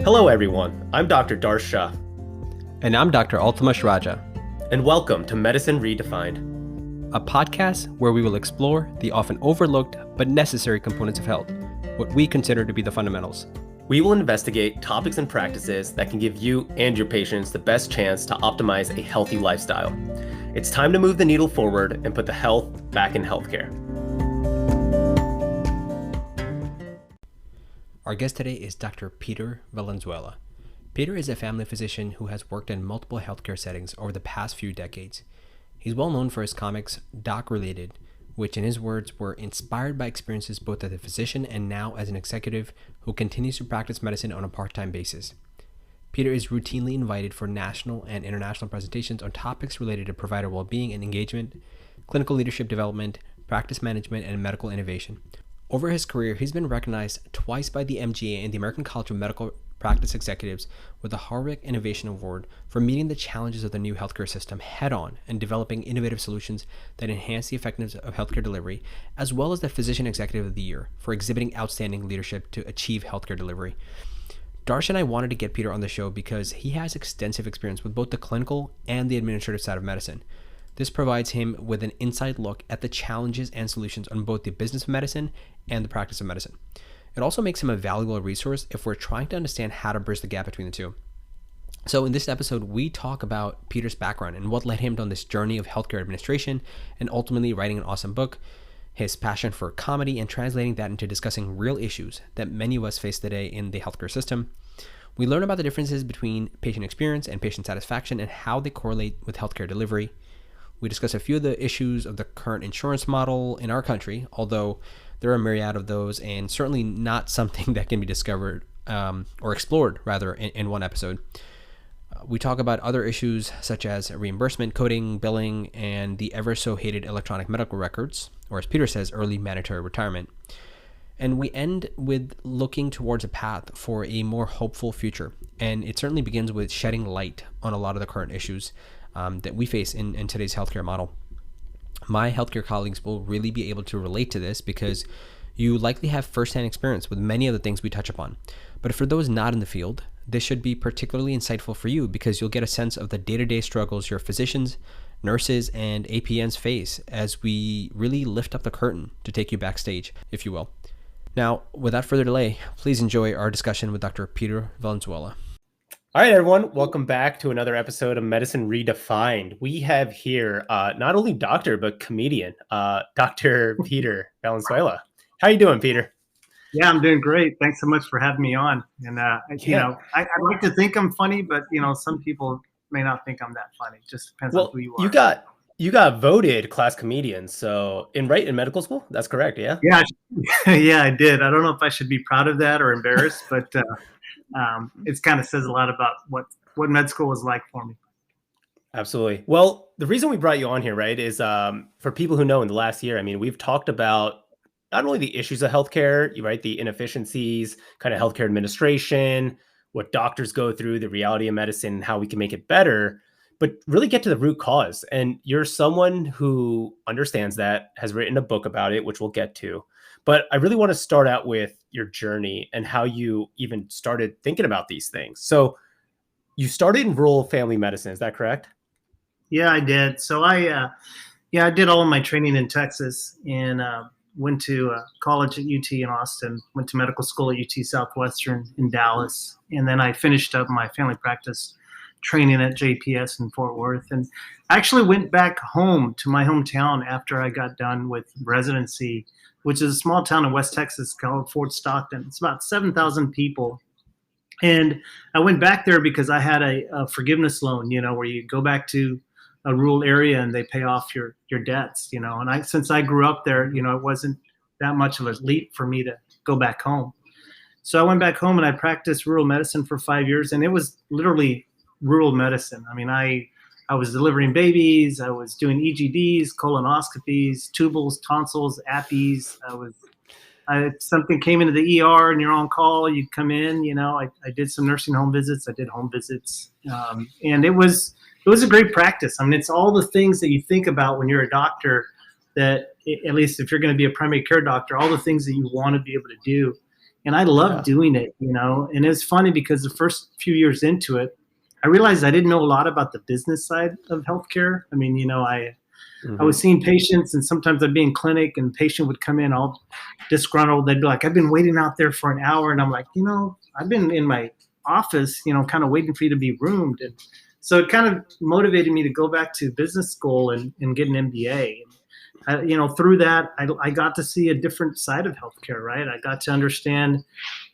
Hello everyone, I'm Dr. Darsh Shah. And I'm Dr. Altamash Raja. And welcome to Medicine Redefined, a podcast where we will explore the often overlooked but necessary components of health, what we consider to be the fundamentals. We will investigate topics and practices that can give you and your patients the best chance to optimize a healthy lifestyle. It's time to move the needle forward and put the health back in healthcare. Our guest today is Dr. Peter Valenzuela. Peter is a family physician who has worked in multiple healthcare settings over the past few decades. He's well known for his comics, Doc Related, which in his words were inspired by experiences both as a physician and now as an executive who continues to practice medicine on a part-time basis. Peter is routinely invited for national and international presentations on topics related to provider well-being and engagement, clinical leadership development, practice management, and medical innovation. Over his career, he's been recognized twice by the MGA and the American College of Medical Practice Executives with the Harwick Innovation Award for meeting the challenges of the new healthcare system head-on and developing innovative solutions that enhance the effectiveness of healthcare delivery, as well as the Physician Executive of the Year for exhibiting outstanding leadership to achieve healthcare delivery. Darsh and I wanted to get Peter on the show because he has extensive experience with both the clinical and the administrative side of medicine. This provides him with an inside look at the challenges and solutions on both the business of medicine and the practice of medicine. It also makes him a valuable resource if we're trying to understand how to bridge the gap between the two. So in this episode, we talk about Peter's background and what led him on this journey of healthcare administration and ultimately writing an awesome book, his passion for comedy and translating that into discussing real issues that many of us face today in the healthcare system. We learn about the differences between patient experience and patient satisfaction and how they correlate with healthcare delivery. We discuss a few of the issues of the current insurance model in our country, although there are a myriad of those and certainly not something that can be discovered or explored rather in one episode. We talk about other issues such as reimbursement, coding, billing, and the ever so hated electronic medical records, or as Peter says, early mandatory retirement. And we end with looking towards a path for a more hopeful future. And it certainly begins with shedding light on a lot of the current issues that we face in today's healthcare model. My healthcare colleagues will really be able to relate to this because you likely have firsthand experience with many of the things we touch upon. But for those not in the field, this should be particularly insightful for you because you'll get a sense of the day-to-day struggles your physicians, nurses, and APNs face as we really lift up the curtain to take you backstage, if you will. Now, without further delay, please enjoy our discussion with Dr. Peter Valenzuela. All right, everyone, welcome back to another episode of Medicine Redefined. We have here not only doctor, but comedian, Dr. Peter Valenzuela. How are you doing, Peter? Yeah, I'm doing great. Thanks so much for having me on. And, I'd like to think I'm funny, but, some people may not think I'm that funny. It just depends on who you are. You got voted class comedian, so in medical school? That's correct, yeah? Yeah, yeah, I did. I don't know if I should be proud of that or embarrassed, but it kind of says a lot about what med school was like for me. Absolutely. Well, the reason we brought you on here, right, is for people who know in the last year, we've talked about not only the issues of healthcare, right, the inefficiencies, kind of healthcare administration, what doctors go through, the reality of medicine, and how we can make it better, but really get to the root cause. And you're someone who understands that, has written a book about it, which we'll get to. But I really want to start out with your journey and how you even started thinking about these things. So you started in rural family medicine, is that correct? Yeah, I did. So I did all of my training in Texas and went to college at UT in Austin, went to medical school at UT Southwestern in Dallas. And then I finished up my family practice training at JPS in Fort Worth. And I actually went back home to my hometown after I got done with residency, which is a small town in West Texas called Fort Stockton. It's about 7,000 people. And I went back there because I had a forgiveness loan, where you go back to a rural area and they pay off your debts, And since I grew up there, it wasn't that much of a leap for me to go back home. So I went back home and I practiced rural medicine for 5 years, and it was literally rural medicine. I was delivering babies. I was doing EGDs, colonoscopies, tubals, tonsils, appies. If something came into the ER and you're on call, you'd come in. I did some nursing home visits. I did home visits, and it was a great practice. It's all the things that you think about when you're a doctor. That at least if you're going to be a primary care doctor, all the things that you want to be able to do. And I loved Yeah. doing it, you know. And it was funny because the first few years into it, I realized I didn't know a lot about the business side of healthcare. I mean, you know, I was seeing patients, and sometimes I'd be in clinic and patient would come in all disgruntled. They'd be like, I've been waiting out there for an hour. And I'm like, you know, I've been in my office, you know, kind of waiting for you to be roomed. And so it kind of motivated me to go back to business school and get an MBA. You know, through that, I got to see a different side of healthcare, right? I got to understand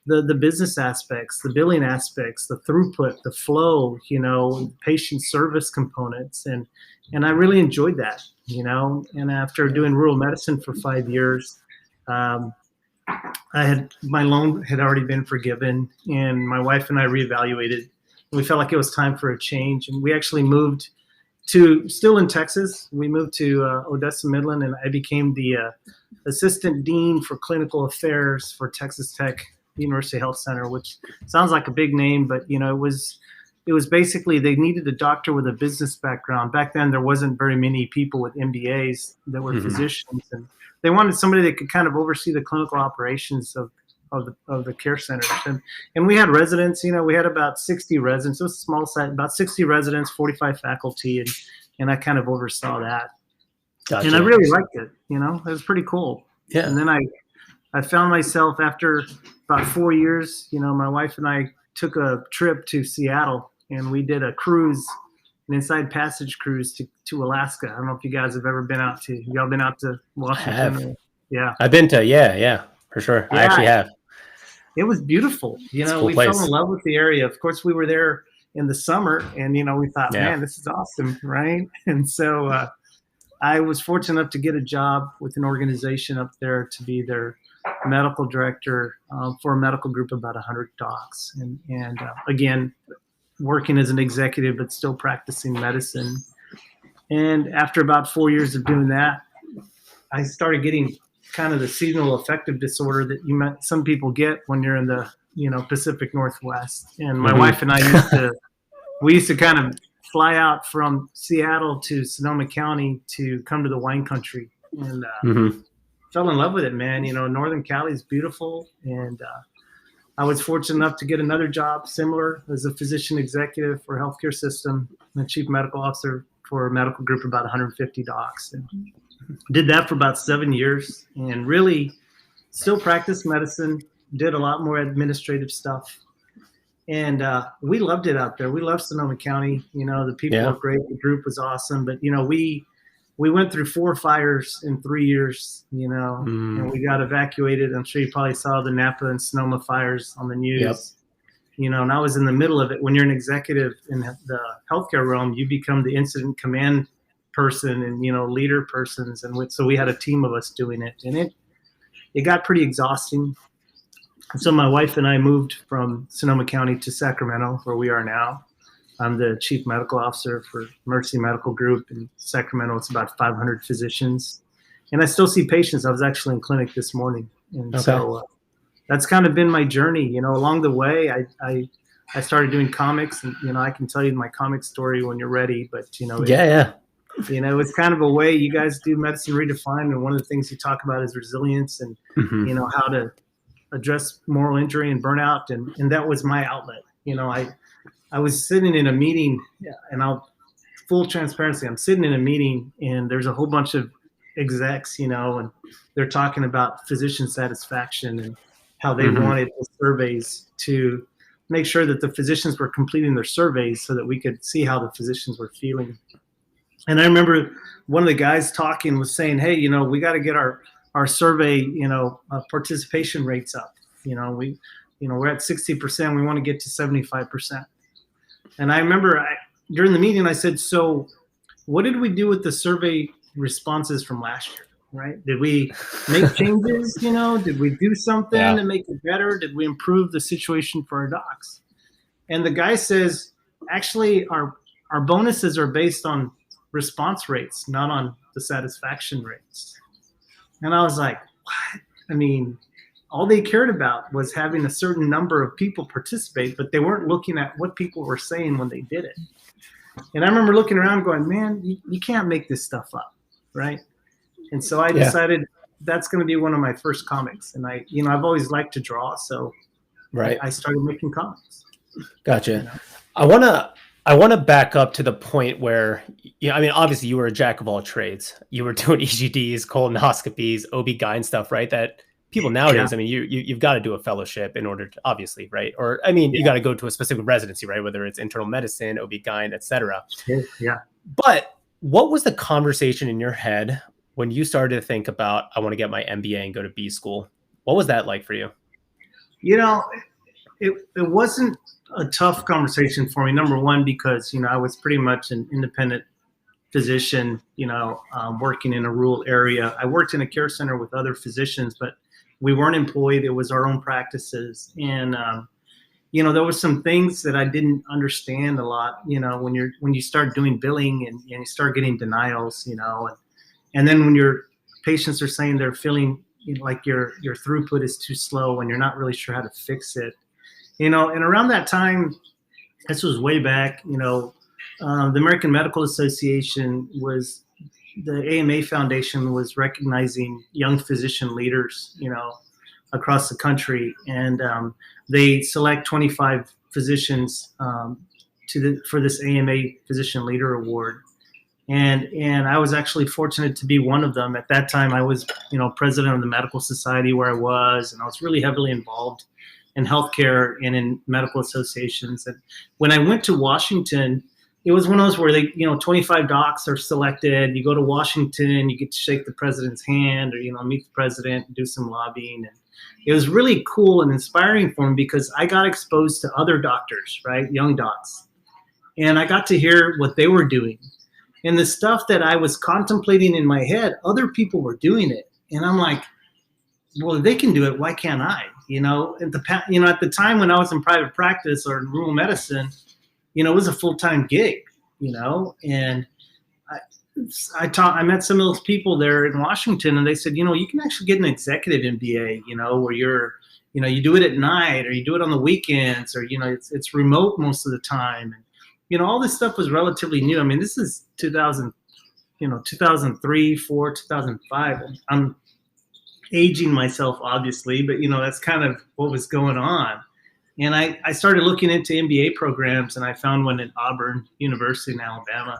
the business aspects, the billing aspects, the throughput, the flow, you know, patient service components. And I really enjoyed that, you know. And after doing rural medicine for 5 years, my loan had already been forgiven, and my wife and I reevaluated. We felt like it was time for a change, and we actually moved to, still in Texas, we moved to Odessa, Midland, and I became the assistant dean for clinical affairs for Texas Tech University Health Center, which sounds like a big name, but you know, it was basically they needed a doctor with a business background. Back then, there wasn't very many people with MBAs that were physicians, and they wanted somebody that could kind of oversee the clinical operations of the care centers. And we had residents, you know, we had about 60 residents. It was a small site, about 60 residents, 45 faculty, and I kind of oversaw that. Gotcha. And I really liked it, you know, it was pretty cool. Yeah. And then I found myself after about 4 years, you know, my wife and I took a trip to Seattle, and we did a cruise, an inside passage cruise to Alaska. I don't know if you guys have ever been out to, y'all been out to Washington? Yeah. I've been to, yeah, for sure. Yeah. I actually have. It was beautiful. You know, we fell in love with the area. Of course, we were there in the summer, and, you know, we thought, man, this is awesome, right? And so I was fortunate enough to get a job with an organization up there to be their medical director for a medical group of about 100 docs. And again, working as an executive, but still practicing medicine. And after about 4 years of doing that, I started getting kind of the seasonal affective disorder that some people get when you're in the, you know, Pacific Northwest. And my wife and I used to kind of fly out from Seattle to Sonoma County to come to the wine country, and fell in love with it, man. You know, Northern Cali is beautiful. And I was fortunate enough to get another job similar as a physician executive for a healthcare system, and chief medical officer for a medical group of about 150 docs. And did that for about 7 years, and really still practiced medicine, did a lot more administrative stuff. And we loved it out there. We loved Sonoma County. You know, the people were great. The group was awesome. But, you know, we went through 4 fires in 3 years, you know, and we got evacuated. I'm sure you probably saw the Napa and Sonoma fires on the news. You know, and I was in the middle of it. When you're an executive in the healthcare realm, you become the incident command person and, you know, leader persons. And so we had a team of us doing it, and it got pretty exhausting. So my wife and I moved from Sonoma County to Sacramento, where we are now. I'm the chief medical officer for Mercy Medical Group in Sacramento. It's about 500 physicians, and I still see patients. I was actually in clinic this morning. And so that's kind of been my journey. You know, along the way, I started doing comics, and, you know, I can tell you my comic story when you're ready, but, you know, you know, it's kind of a way you guys do Medicine Redefined, and one of the things you talk about is resilience and, you know, how to address moral injury and burnout, and that was my outlet. You know, I was sitting in a meeting, and full transparency, I'm sitting in a meeting, and there's a whole bunch of execs, you know, and they're talking about physician satisfaction and how they wanted the surveys to make sure that the physicians were completing their surveys so that we could see how the physicians were feeling. And I remember one of the guys talking was saying, hey, you know, we got to get our survey, you know, participation rates up. You know, we're at 60%. We want to get to 75%. And I remember during the meeting, I said, so what did we do with the survey responses from last year, right? Did we make changes? You know, did we do something to make it better? Did we improve the situation for our docs? And the guy says, actually, our bonuses are based on response rates, not on the satisfaction rates. And I was like, what? I mean, all they cared about was having a certain number of people participate, but they weren't looking at what people were saying when they did it. And I remember looking around going, man, you can't make this stuff up, right? And so I decided that's going to be one of my first comics. And I've always liked to draw, so Right. I started making comics. Gotcha. I want to back up to the point where, I mean, obviously you were a jack of all trades. You were doing EGDs, colonoscopies, OB-GYN stuff, right? That people nowadays, I mean, you've got to do a fellowship in order to, obviously, right? Or, I mean, you got to go to a specific residency, right? Whether it's internal medicine, OB-GYN, et cetera. Yeah. But what was the conversation in your head when you started to think about, I want to get my MBA and go to B school? What was that like for you? It wasn't a tough conversation for me. Number one, because, I was pretty much an independent physician, working in a rural area. I worked in a care center with other physicians, but we weren't employed. It was our own practices. And, there were some things that I didn't understand a lot, when you start doing billing and you start getting denials, and then when your patients are saying they're feeling like your throughput is too slow and you're not really sure how to fix it, and around that time, this was way back, the American Medical Association the AMA Foundation was recognizing young physician leaders, across the country. And they select 25 physicians for this AMA Physician Leader Award. And I was actually fortunate to be one of them. At that time, I was, president of the medical society where I was, and I was really heavily involved in healthcare and in medical associations. And when I went to Washington, it was one of those where 25 docs are selected. You go to Washington, you get to shake the president's hand, or, meet the president and do some lobbying. And it was really cool and inspiring for me because I got exposed to other doctors, right? Young docs. And I got to hear what they were doing. And the stuff that I was contemplating in my head, other people were doing it. And I'm like, well, if they can do it, why can't I? At the time when I was in private practice or in rural medicine, it was a full-time gig, and I met some of those people there in Washington, and they said, you can actually get an executive MBA, where you're, you do it at night or you do it on the weekends, or, it's remote most of the time. And, all this stuff was relatively new. I mean, this is 2000, 2003, 4, 2005. I'm aging myself, obviously, but, that's kind of what was going on. And I started looking into MBA programs, and I found one at Auburn University in Alabama,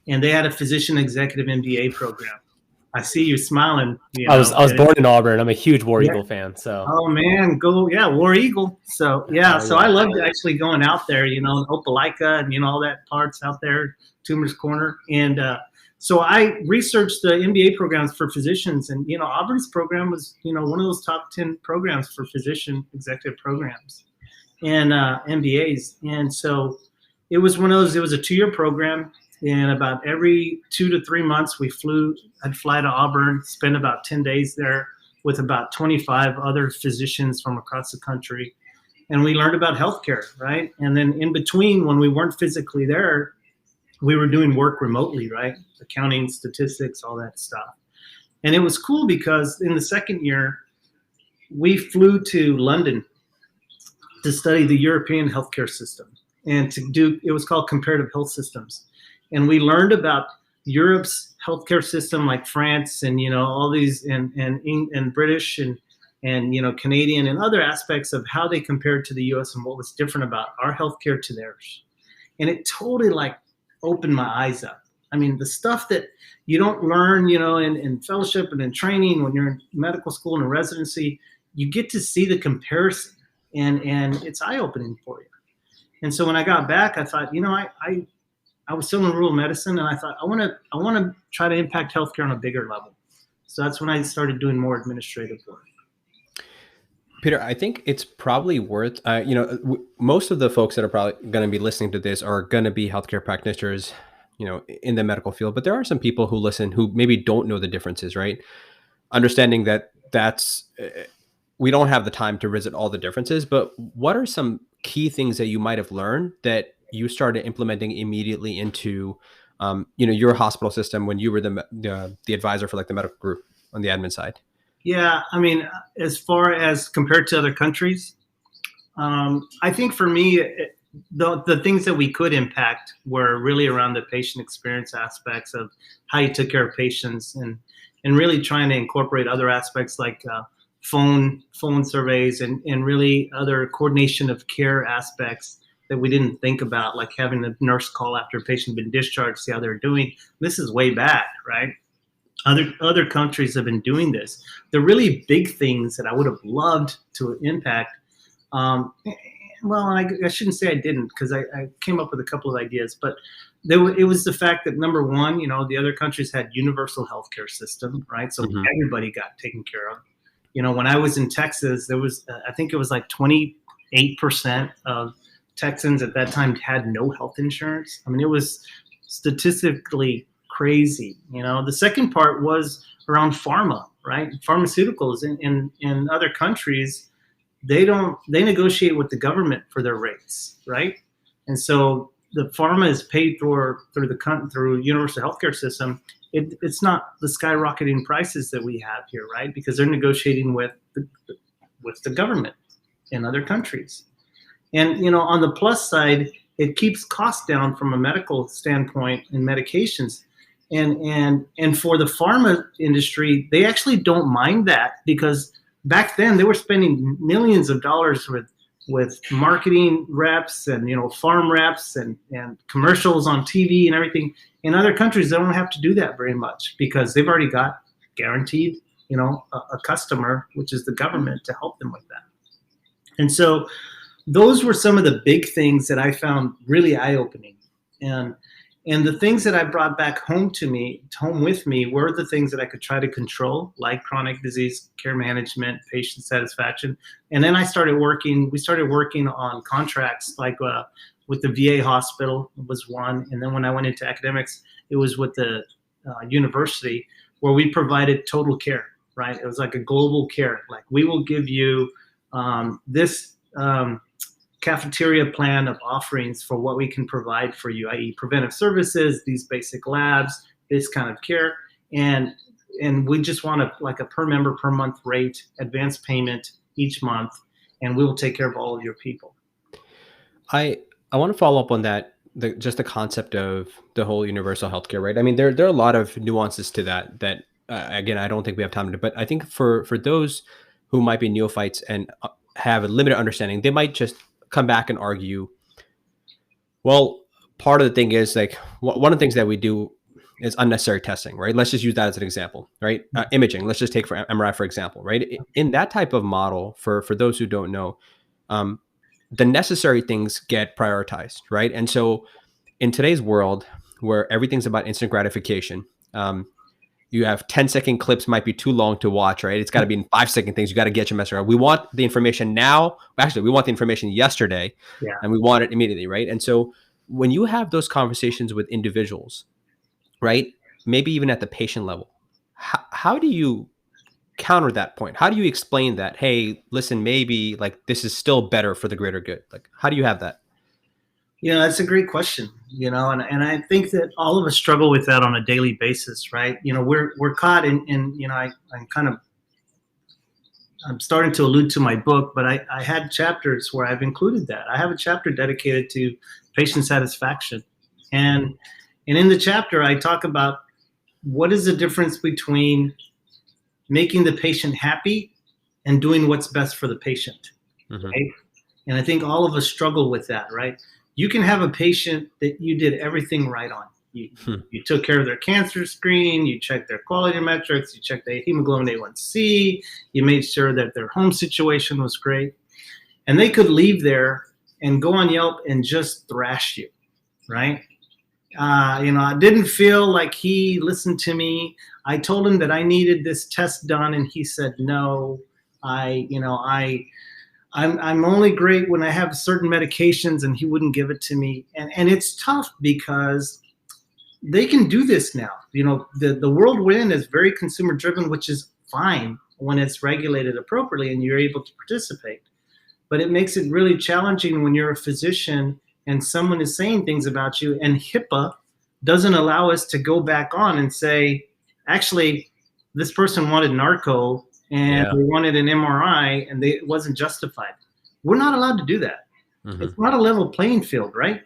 and they had a physician executive MBA program. I see you smiling. I was born in Auburn. I'm a huge War Eagle fan. So. Oh man, War Eagle. So so I loved actually going out there, Opelika and all that parts out there, Toomer's Corner, and so I researched the MBA programs for physicians, and Auburn's program was one of those top 10 programs for physician executive programs and MBAs. And so it was one of those. It was a 2-year program. And about every 2 to 3 months, I'd fly to Auburn, spend about 10 days there with about 25 other physicians from across the country. And we learned about healthcare, right? And then in between, when we weren't physically there, we were doing work remotely, right? Accounting, statistics, all that stuff. And it was cool because in the second year, we flew to London to study the European healthcare system and it was called comparative health systems. And we learned about Europe's healthcare system, like France and all these and British and Canadian and other aspects of how they compared to the U.S. and what was different about our healthcare to theirs. And it totally opened my eyes up. I mean, the stuff that you don't learn, in fellowship and in training when you're in medical school and in residency, you get to see the comparison, and it's eye-opening for you. And so when I got back, I thought, I was still in rural medicine, and I thought I want to try to impact healthcare on a bigger level. So that's when I started doing more administrative work. Peter, I think it's probably worth, most of the folks that are probably going to be listening to this are going to be healthcare practitioners, in the medical field. But there are some people who listen who maybe don't know the differences, right? Understanding that we don't have the time to visit all the differences, but what are some key things that you might have learned that you started implementing immediately into, your hospital system when you were the advisor for the medical group on the admin side? Yeah, I mean, as far as compared to other countries, I think for me, the things that we could impact were really around the patient experience aspects of how you took care of patients, and really trying to incorporate other aspects like phone surveys and really other coordination of care aspects that we didn't think about, like having the nurse call after a patient had been discharged, see how they're doing. This is way back, right? Other countries have been doing this. The really big things that I would have loved to impact, well, I shouldn't say I didn't, because I came up with a couple of ideas, but it was the fact that, number one, the other countries had universal healthcare system, right? So everybody got taken care of. When I was in Texas, there was, I think it was like 28% of Texans at that time had no health insurance. I mean, it was statistically crazy. The second part was around pharma, right? Pharmaceuticals in other countries, they negotiate with the government for their rates, right? And so the pharma is paid through universal healthcare system. It's not the skyrocketing prices that we have here, right? Because they're negotiating with the government in other countries. And on the plus side, it keeps costs down from a medical standpoint in medications. And for the pharma industry, they actually don't mind that, because back then they were spending millions of dollars with marketing reps and farm reps and commercials on TV and everything. In other countries, they don't have to do that very much, because they've already got guaranteed a customer, which is the government, to help them with that. And so those were some of the big things that I found really eye-opening. And the things that I brought back home with me were the things that I could try to control, like chronic disease care management, patient satisfaction. And then we started working on contracts, like with the VA hospital was one. And then when I went into academics, it was with the university, where we provided total care, right? It was like a global care. Like, we will give you this cafeteria plan of offerings for what we can provide for you, i.e. preventive services, these basic labs, this kind of care. And we just want a per member per month rate, advance payment each month, and we will take care of all of your people. I want to follow up on that, just the concept of the whole universal healthcare, right? I mean, there are a lot of nuances to that again, I don't think we have time to, but I think for those who might be neophytes and have a limited understanding, they might just come back and argue, well, part of the thing is, like, one of the things that we do is unnecessary testing, right? Let's just use that as an example, right? Imaging, let's just take for MRI, for example, right? In that type of model, for those who don't know, the necessary things get prioritized, right? And so in today's world, where everything's about instant gratification, you have 10-second clips might be too long to watch, right? It's got to be in 5-second things. You got to get your message out. We want the information now. Actually, we want the information yesterday, and we want it immediately, right? And so when you have those conversations with individuals, right, maybe even at the patient level, how do you counter that point? How do you explain that, hey, listen, maybe like this is still better for the greater good? Like, how do you have that? That's a great question, and I think that all of us struggle with that on a daily basis, right? We're caught in I'm starting to allude to my book, but I had chapters where I've included that. I have a chapter dedicated to patient satisfaction. And in the chapter, I talk about what is the difference between making the patient happy and doing what's best for the patient, right? And I think all of us struggle with that, right? You can have a patient that you did everything right on. You took care of their cancer screening, you checked their quality metrics, you checked their hemoglobin A1C, you made sure that their home situation was great. And they could leave there and go on Yelp and just thrash you, right? I didn't feel like he listened to me. I told him that I needed this test done, and he said no. I'm only great when I have certain medications, and he wouldn't give it to me. And it's tough because they can do this now. The world we're in is very consumer driven, which is fine when it's regulated appropriately and you're able to participate. But it makes it really challenging when you're a physician and someone is saying things about you, and HIPAA doesn't allow us to go back on and say, actually, this person wanted narco and they wanted an MRI and it wasn't justified. We're not allowed to do that. It's not a level playing field, right?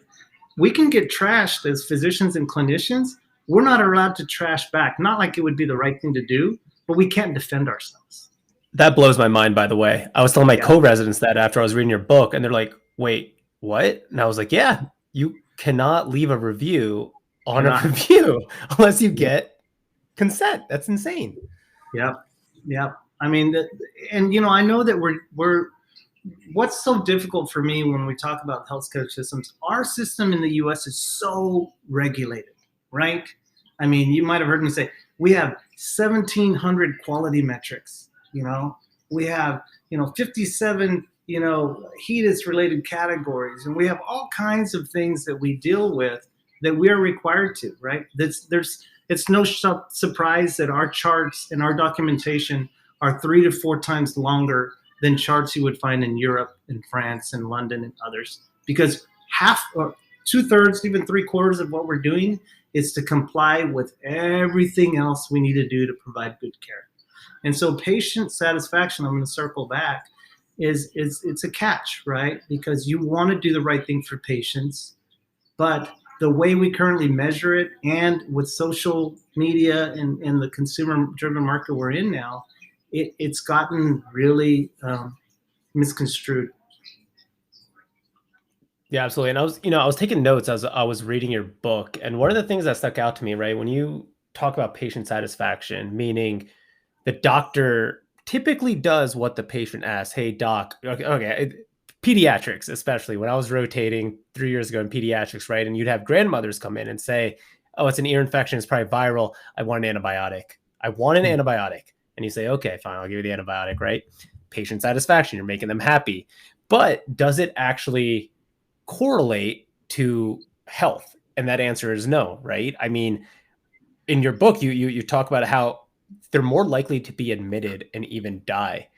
We can get trashed as physicians and clinicians, we're not allowed to trash back. Not like it would be the right thing to do, but we can't defend ourselves. That blows my mind, by the way. I was telling my Yeah. co-residents that after I was reading your book, and they're like, wait, what? And I was like, yeah, you cannot leave a review on a review unless you get consent. That's insane. Yep. Yep. I mean, and you know, I know that we're what's so difficult for me when we talk about healthcare systems, our system in the US is so regulated, right? I mean, you might have heard me say we have 1,700 quality metrics, you know, we have, 57, HEDIS related categories, and we have all kinds of things that we deal with that we are required to, right? It's no surprise that our charts and our documentation are 3 to 4 times longer than charts you would find in Europe and France and London and others, because half or 2/3, even 3/4 of what we're doing is to comply with everything else we need to do to provide good care. And so patient satisfaction, I'm going to circle back, is it's a catch, right? Because you want to do the right thing for patients, but the way we currently measure it, and with social media and the consumer-driven market we're in now, it's gotten really misconstrued. Yeah, absolutely. And I was taking notes as I was reading your book, and one of the things that stuck out to me, right, when you talk about patient satisfaction, meaning the doctor typically does what the patient asks. Hey, doc, okay, pediatrics, especially when I was rotating 3 years ago in pediatrics, right, and you'd have grandmothers come in and say, oh, it's an ear infection, it's probably viral. I want an antibiotic. I want an antibiotic. And you say, okay, fine, I'll give you the antibiotic, right? Patient satisfaction, you're making them happy. But does it actually correlate to health? And that answer is no, right? I mean, in your book, you talk about how they're more likely to be admitted and even die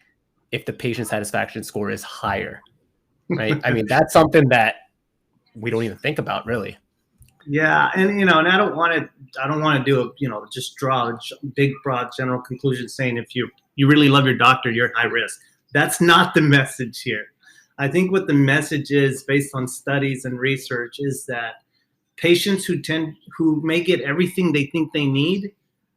if the patient satisfaction score is higher, right? I mean, that's something that we don't even think about, really. Yeah, and and I don't want to do just draw a big, broad, general conclusion saying if you really love your doctor, you're at high risk. That's not the message here. I think what the message is, based on studies and research, is that patients who may get everything they think they need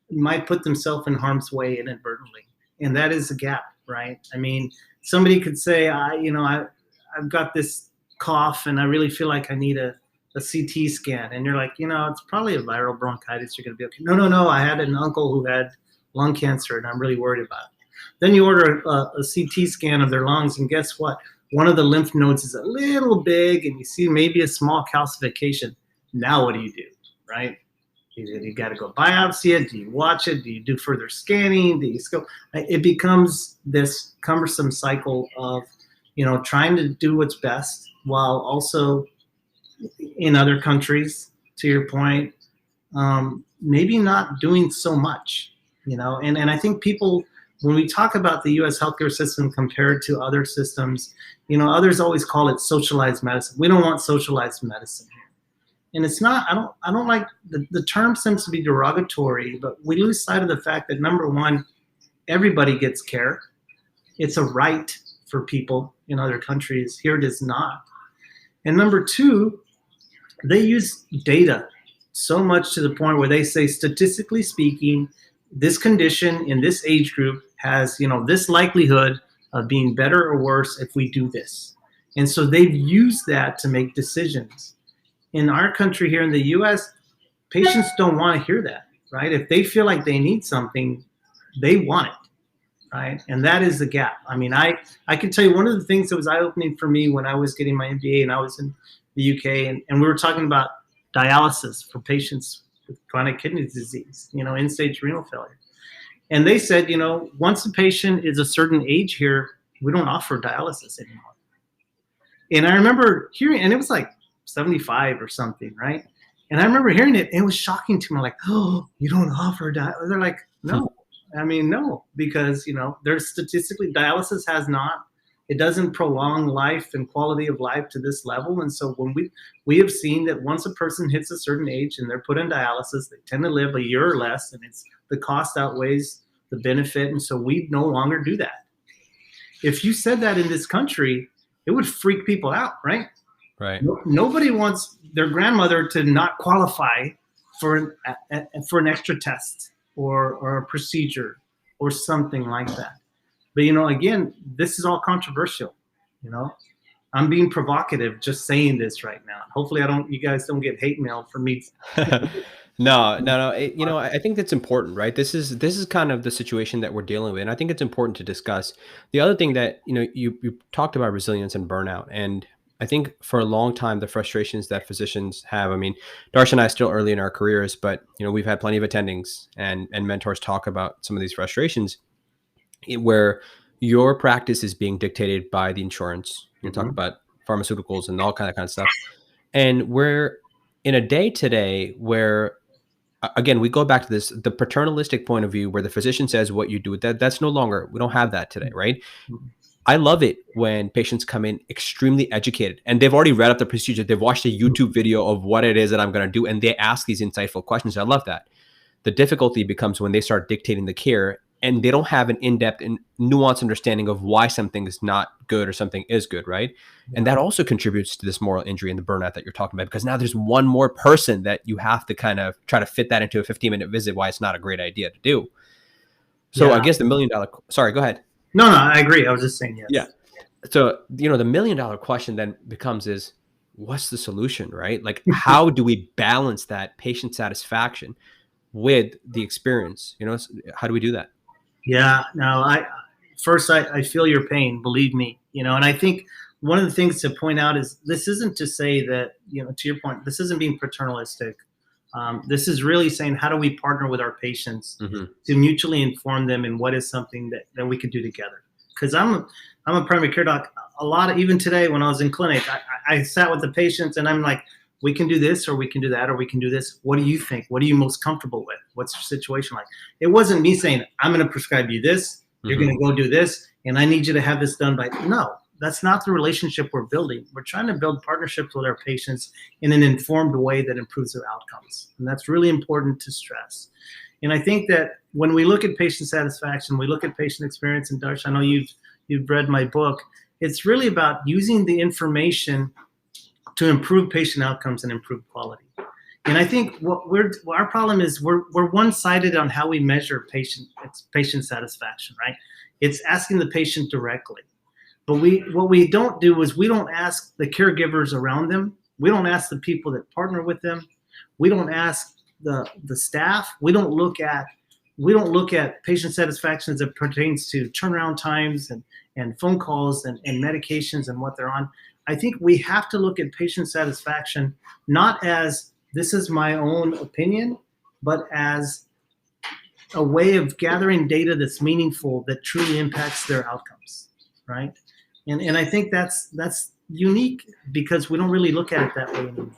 might put themselves in harm's way inadvertently, and that is a gap, right? I mean, somebody could say, I've got this cough, and I really feel like I need a CT scan, and you're like, it's probably a viral bronchitis. You're going to be okay. No. I had an uncle who had lung cancer, and I'm really worried about it. Then you order a CT scan of their lungs, and guess what? One of the lymph nodes is a little big, and you see maybe a small calcification. Now what do you do, right? You got to go biopsy it. Do you watch it? Do you do further scanning? Do you scope? It becomes this cumbersome cycle of, trying to do what's best while also, in other countries, to your point, maybe not doing so much, and I think people, when we talk about the U.S. healthcare system compared to other systems, others always call it socialized medicine. We don't want socialized medicine here. And it's not, I don't like, the term seems to be derogatory, but we lose sight of the fact that, number one, everybody gets care. It's a right for people in other countries. Here it is not. And number two, they use data so much to the point where they say, statistically speaking, this condition in this age group has, this likelihood of being better or worse if we do this. And so they've used that to make decisions. In our country here in the US, patients don't want to hear that, right? If they feel like they need something, they want it, right? And that is the gap. I mean, I can tell you one of the things that was eye-opening for me when I was getting my MBA and I was in the UK, and we were talking about dialysis for patients with chronic kidney disease, end-stage renal failure. And they said, once a patient is a certain age here, we don't offer dialysis anymore. And I remember hearing, and it was like 75 or something, right? And I remember hearing it, and it was shocking to me, like, oh, you don't offer dialysis? They're like, no. I mean, no, because, there's statistically, dialysis has not, it doesn't prolong life and quality of life to this level. And so when we have seen that once a person hits a certain age and they're put in dialysis, they tend to live a year or less, and the cost outweighs the benefit. And so we no longer do that. If you said that in this country, it would freak people out, right? Right. Nobody wants their grandmother to not qualify for an extra test or a procedure or something like that. But again, this is all controversial. I'm being provocative just saying this right now. Hopefully, you guys don't get hate mail from me. No. I think that's important, right? This is kind of the situation that we're dealing with, and I think it's important to discuss. The other thing that you talked about resilience and burnout, and I think for a long time the frustrations that physicians have. I mean, Darsh and I are still early in our careers, but we've had plenty of attendings and mentors talk about some of these frustrations, where your practice is being dictated by the insurance. You talk about pharmaceuticals and all kind of stuff, and we're in a day today where, again, we go back to the paternalistic point of view where the physician says what you do. That's no longer, we don't have that today, right? I love it when patients come in extremely educated and they've already read up the procedure. They've watched a YouTube video of what it is that I'm going to do, and they ask these insightful questions. I love that. The difficulty becomes when they start dictating the care and they don't have an in-depth and nuanced understanding of why something is not good or something is good, right? And that also contributes to this moral injury and the burnout that you're talking about, because now there's one more person that you have to kind of try to fit that into a 15-minute visit, why it's not a great idea to do. So I guess the $1 million, sorry, go ahead. No, I agree. I was just saying yes. Yeah. So, the $1 million question then becomes is, what's the solution, right? Like, how do we balance that patient satisfaction with the experience? How do we do that? Yeah, no, I feel your pain, believe me, and I think one of the things to point out is this isn't to say that, to your point, this isn't being paternalistic. This is really saying, how do we partner with our patients to mutually inform them in what is something that we could do together? Because I'm a primary care doc. Even today when I was in clinic, I sat with the patients and I'm like, we can do this, or we can do that, or we can do this. What do you think? What are you most comfortable with? What's your situation like? It wasn't me saying, I'm going to prescribe you this, you're going to go do this, and I need you to have this done by. No, that's not the relationship we're building. We're trying to build partnerships with our patients in an informed way that improves their outcomes. And that's really important to stress. And I think that when we look at patient satisfaction, we look at patient experience, and Darsh, I know you've read my book. It's really about using the information to improve patient outcomes and improve quality. And I think our problem is we're one-sided on how we measure patient satisfaction, right? It's asking the patient directly. But what we don't do is we don't ask the caregivers around them. We don't ask the people that partner with them. We don't ask the staff. We don't look at patient satisfaction as it pertains to turnaround times and phone calls and medications and what they're on. I think we have to look at patient satisfaction not as this is my own opinion, but as a way of gathering data that's meaningful, that truly impacts their outcomes, right? And I think that's unique because we don't really look at it that way anymore.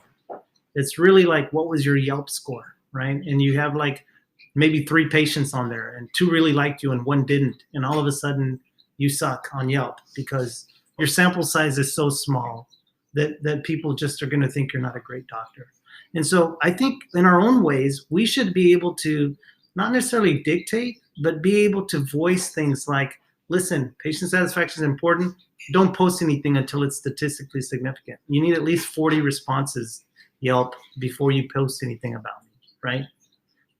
It's really like, what was your Yelp score, right? And you have like maybe 3 patients on there and 2 really liked you and 1 didn't. And all of a sudden you suck on Yelp because your sample size is so small that people just are going to think you're not a great doctor. And so I think in our own ways, we should be able to not necessarily dictate, but be able to voice things like, listen, patient satisfaction is important. Don't post anything until it's statistically significant. You need at least 40 responses, Yelp, before you post anything about me, right?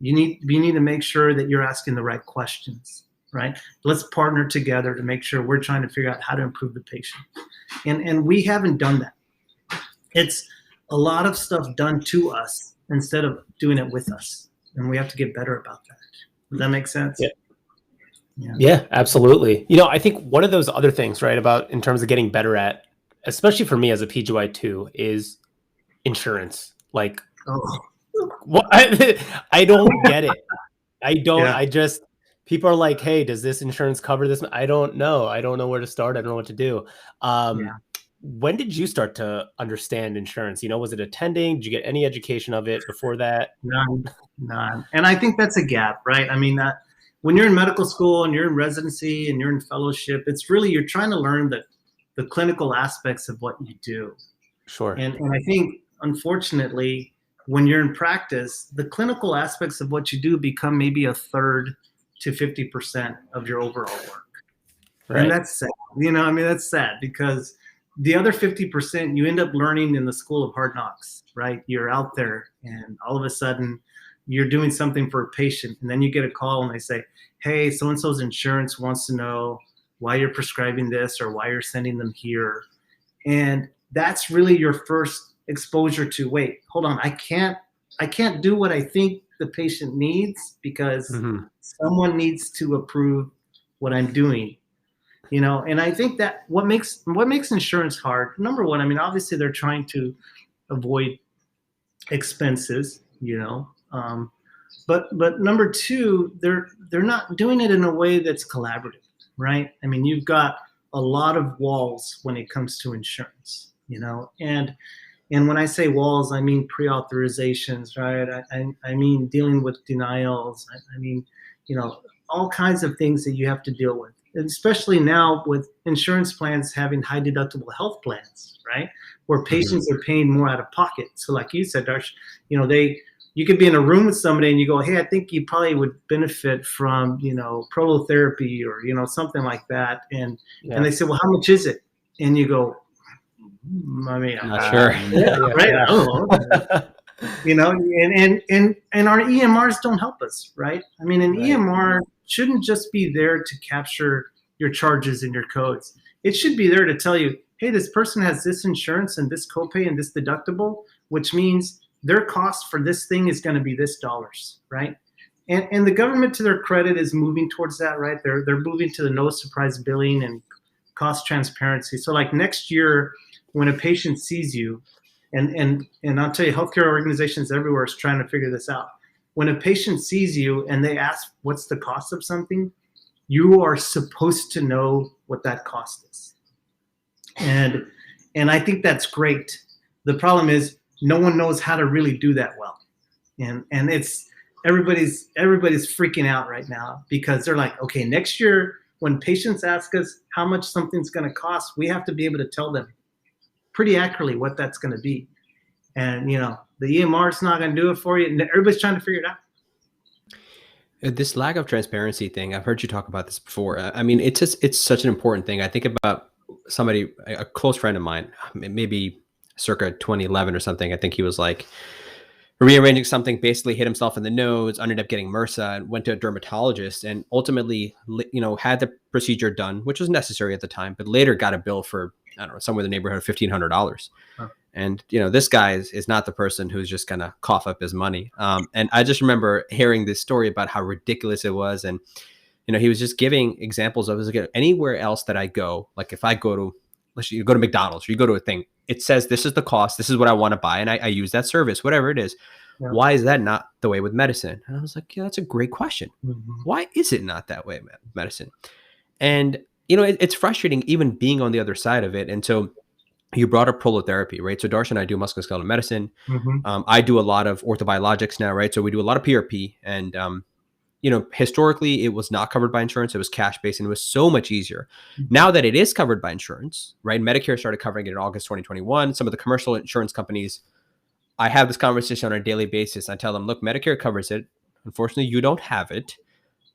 You need to make sure that you're asking the right questions, right? Let's partner together to make sure we're trying to figure out how to improve the patient. And we haven't done that. It's a lot of stuff done to us instead of doing it with us. And we have to get better about that. Does that make sense? Yeah, absolutely. I think one of those other things, right, about in terms of getting better at, especially for me as a PGY2, is insurance. Like, what? I don't get it. I don't. Yeah. I just, people are like, hey, does this insurance cover this? I don't know. I don't know where to start. I don't know what to do. When did you start to understand insurance? Was it attending? Did you get any education of it before that? None. And I think that's a gap, right? I mean, when you're in medical school and you're in residency and you're in fellowship, it's really, you're trying to learn the clinical aspects of what you do. Sure. And I think, unfortunately, when you're in practice, the clinical aspects of what you do become maybe a third to 50% of your overall work. Right. And that's sad. That's sad because the other 50% you end up learning in the school of hard knocks, right? You're out there and all of a sudden you're doing something for a patient, and then you get a call and they say, hey, so-and-so's insurance wants to know why you're prescribing this or why you're sending them here. And that's really your first exposure to, wait, hold on, I can't do what I think the patient needs because someone needs to approve what I'm doing. And I think that what makes insurance hard, number one, I mean, obviously they're trying to avoid expenses, but number two, they're not doing it in a way that's collaborative, right? I mean, you've got a lot of walls when it comes to insurance, and when I say walls, I mean pre-authorizations, right? I mean dealing with denials. I mean, all kinds of things that you have to deal with, and especially now with insurance plans having high deductible health plans, right? Where patients are paying more out of pocket. So like you said, Darsh, you could be in a room with somebody and you go, hey, I think you probably would benefit from, prolotherapy or, something like that. And they say, well, how much is it? And you go, I mean, I'm not sure. Right. I don't know. And our EMRs don't help us, right? I mean, an EMR shouldn't just be there to capture your charges and your codes. It should be there to tell you, hey, this person has this insurance and this copay and this deductible, which means their cost for this thing is going to be this dollars, right? And the government, to their credit, is moving towards that, right? They're moving to the no surprise billing and cost transparency. So like next year, when a patient sees you, and I'll tell you, healthcare organizations everywhere is trying to figure this out. When a patient sees you and they ask, what's the cost of something? You are supposed to know what that cost is. And I think that's great. The problem is no one knows how to really do that well. And it's everybody's freaking out right now because they're like, okay, next year when patients ask us how much something's going to cost, we have to be able to tell them pretty accurately what that's going to be. And, the EMR is not going to do it for you. And everybody's trying to figure it out. This lack of transparency thing, I've heard you talk about this before. I mean, it's such an important thing. I think about somebody, a close friend of mine, maybe circa 2011 or something. I think he was like rearranging something, basically hit himself in the nose, ended up getting MRSA, and went to a dermatologist, and ultimately, had the procedure done, which was necessary at the time, but later got a bill for, I don't know, somewhere in the neighborhood of $1,500. Huh. And, this guy is not the person who's just going to cough up his money. And I just remember hearing this story about how ridiculous it was. And, he was just giving examples of, like, anywhere else that I go, like if I go to, you go to McDonald's or you go to a thing, it says, this is the cost, this is what I want to buy. And I use that service, whatever it is. Yeah. Why is that not the way with medicine? And I was like, yeah, that's a great question. Mm-hmm. Why is it not that way with medicine? And, it's frustrating even being on the other side of it. And so you brought up prolotherapy, right? So Darsh and I do musculoskeletal medicine. Mm-hmm. I do a lot of orthobiologics now, right? So we do a lot of PRP. And, historically it was not covered by insurance. It was cash-based, and it was so much easier. Mm-hmm. Now that it is covered by insurance, right? Medicare started covering it in August 2021. Some of the commercial insurance companies, I have this conversation on a daily basis. I tell them, look, Medicare covers it. Unfortunately, you don't have it.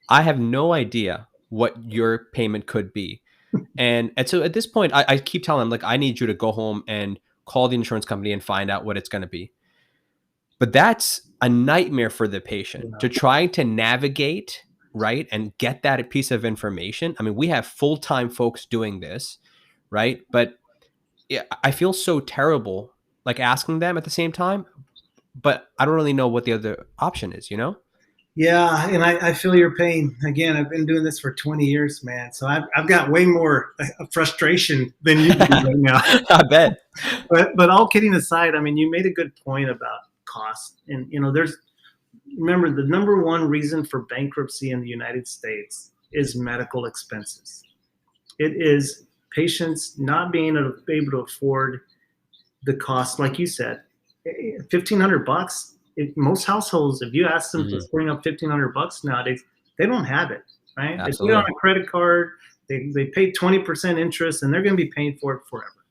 I have no idea what your payment could be. And so at this point, I keep telling them, like, I need you to go home and call the insurance company and find out what it's going to be. But that's a nightmare for the patient to try to navigate, right, and get that piece of information. I mean, we have full-time folks doing this, right? But I feel so terrible, like, asking them at the same time, but I don't really know what the other option is, Yeah, and I feel your pain. Again, I've been doing this for 20 years, man. So I've got way more frustration than you do right now. I bet. But all kidding aside, I mean, you made a good point about cost. And, remember, the number one reason for bankruptcy in the United States is medical expenses. It is patients not being able to afford the cost, like you said, $1,500. Most households, if you ask them to bring up $1,500 nowadays, they don't have it, right? Absolutely. They put it on a credit card, they pay 20% interest, and they're going to be paying for it forever.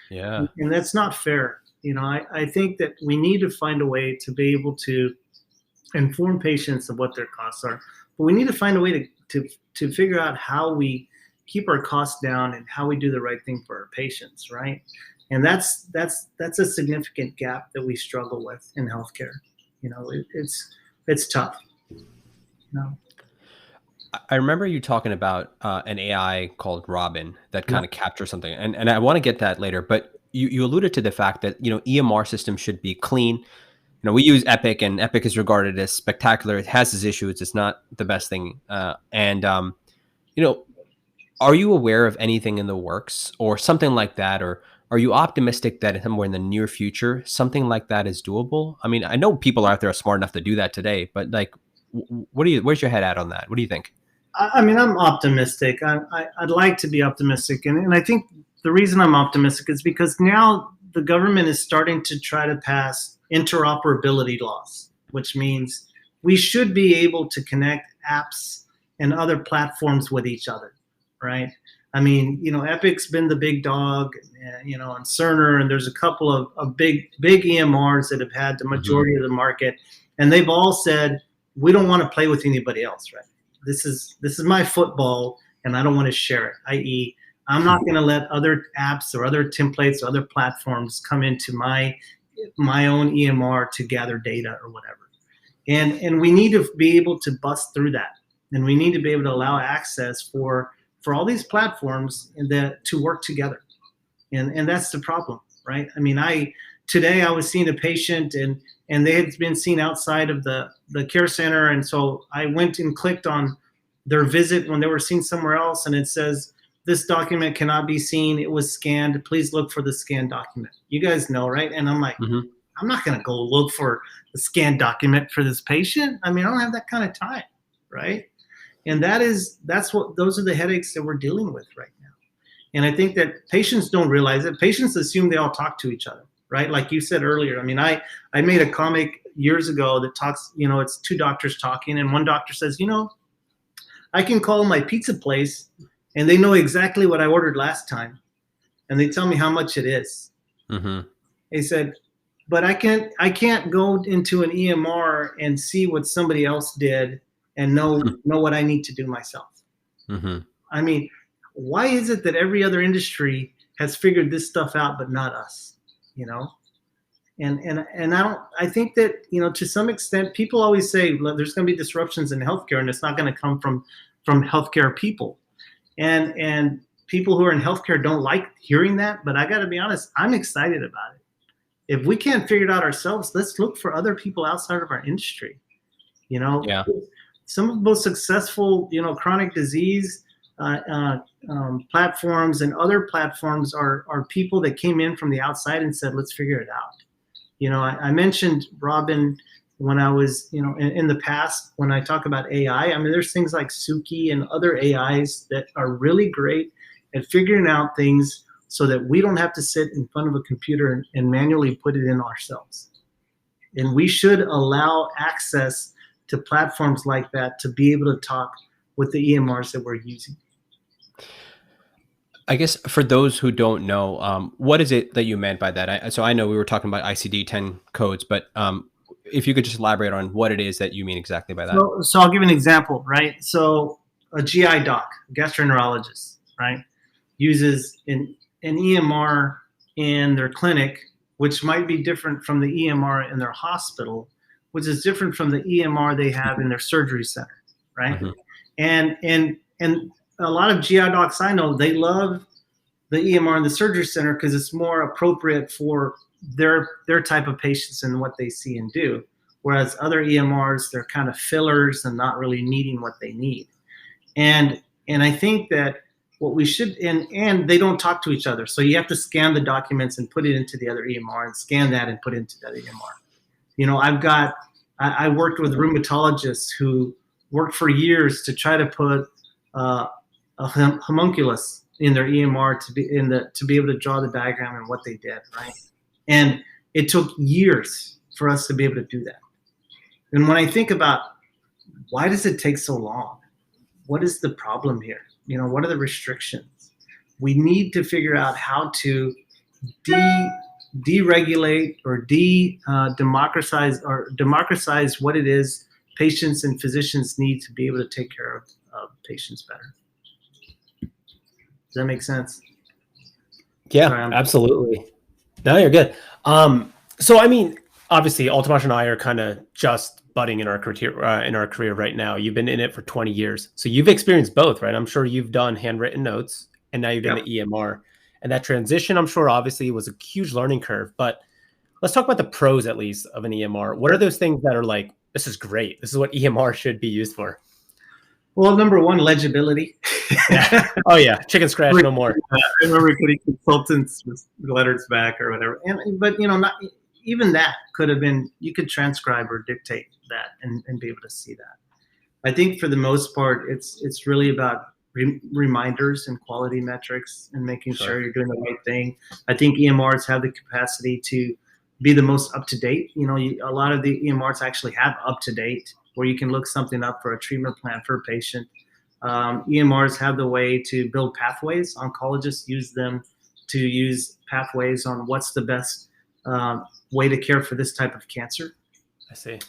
Yeah. And that's not fair. I think that we need to find a way to be able to inform patients of what their costs are, but we need to find a way to figure out how we keep our costs down and how we do the right thing for our patients, right? And that's a significant gap that we struggle with in healthcare. It's it's tough. No. I remember you talking about an AI called Robin that kind of captures something, and I want to get that later. But you alluded to the fact that EMR systems should be clean. We use Epic, and Epic is regarded as spectacular. It has its issues. It's not the best thing. Are you aware of anything in the works or something like that, or are you optimistic that somewhere in the near future something like that is doable? I mean, I know people out there are smart enough to do that today, but like, where's your head at on that? What do you think? I mean, I'm optimistic. I'd like to be optimistic. And I think the reason I'm optimistic is because now the government is starting to try to pass interoperability laws, which means we should be able to connect apps and other platforms with each other, right? I mean, Epic's been the big dog, and Cerner, and there's a couple of big EMRs that have had the majority of the market, and they've all said, we don't want to play with anybody else, right? This is my football, and I don't want to share it, i.e., I'm not going to let other apps or other templates or other platforms come into my own EMR to gather data or whatever. And we need to be able to bust through that, and we need to be able to allow access for all these platforms to work together. And that's the problem, right? I mean, today I was seeing a patient, and they had been seen outside of the care center. And so I went and clicked on their visit when they were seen somewhere else. And it says, this document cannot be seen. It was scanned. Please look for the scanned document. You guys know, right? And I'm like, I'm not going to go look for the scanned document for this patient. I mean, I don't have that kind of time, right? And those are the headaches that we're dealing with right now. And I think that patients don't realize it. Patients assume they all talk to each other, right? Like you said earlier. I mean, I made a comic years ago that talks, it's two doctors talking, and one doctor says, I can call my pizza place and they know exactly what I ordered last time, and they tell me how much it is. He said, but I can't go into an EMR and see what somebody else did and know what I need to do myself. I mean, why is it that every other industry has figured this stuff out, but not us? And I think that, to some extent, people always say, well, there's going to be disruptions in healthcare, and it's not going to come from healthcare people. And people who are in healthcare don't like hearing that, but I got to be honest, I'm excited about it. If we can't figure it out ourselves, let's look for other people outside of our industry. Yeah. Some of the most successful, chronic disease platforms and other platforms are people that came in from the outside and said, let's figure it out. I mentioned Robin when I was, in the past, when I talk about AI. I mean, there's things like Suki and other AIs that are really great at figuring out things so that we don't have to sit in front of a computer and manually put it in ourselves. And we should allow access to platforms like that to be able to talk with the EMRs that we're using. I guess for those who don't know, what is it that you meant by that? So I know we were talking about ICD-10 codes, but if you could just elaborate on what it is that you mean exactly by that. So I'll give you an example, right? So a GI doc, gastroenterologist, right, uses an EMR in their clinic, which might be different from the EMR in their hospital, which is different from the EMR they have in their surgery center, right? And a lot of GI docs I know, they love the EMR in the surgery center because it's more appropriate for their type of patients and what they see and do. Whereas other EMRs, they're kind of fillers and not really needing what they need. And I think that what we should, and they don't talk to each other. So you have to scan the documents and put it into the other EMR and scan that and put it into the other EMR. I worked with rheumatologists who worked for years to try to put a homunculus in their EMR to be able to draw the diagram and what they did, right? And it took years for us to be able to do that. And when I think about why does it take so long? What is the problem here? What are the restrictions? We need to figure out how to deregulate or democratize what it is patients and physicians need to be able to take care of patients better. Does that make sense? Yeah, absolutely. No, you're good. So, I mean, obviously, Altamash and I are kind of just budding in our career right now. You've been in it for 20 years. So you've experienced both, right? I'm sure you've done handwritten notes and now you've done the EMR. And that transition, I'm sure, obviously was a huge learning curve. But let's talk about the pros, at least, of an EMR. What are those things that are like, this is great. This is what EMR should be used for? Well, number one, legibility. Yeah. Oh, yeah. Chicken scratch, no more. I remember getting consultants with letters back or whatever. But, not even that could have been, you could transcribe or dictate that and be able to see that. I think for the most part, it's really about reminders and quality metrics and making sure you're doing the right thing. I think EMRs have the capacity to be the most up-to-date. A lot of the EMRs actually have up-to-date where you can look something up for a treatment plan for a patient. EMRs have the way to build pathways. Oncologists use them to use pathways on what's the best way to care for this type of cancer. I see.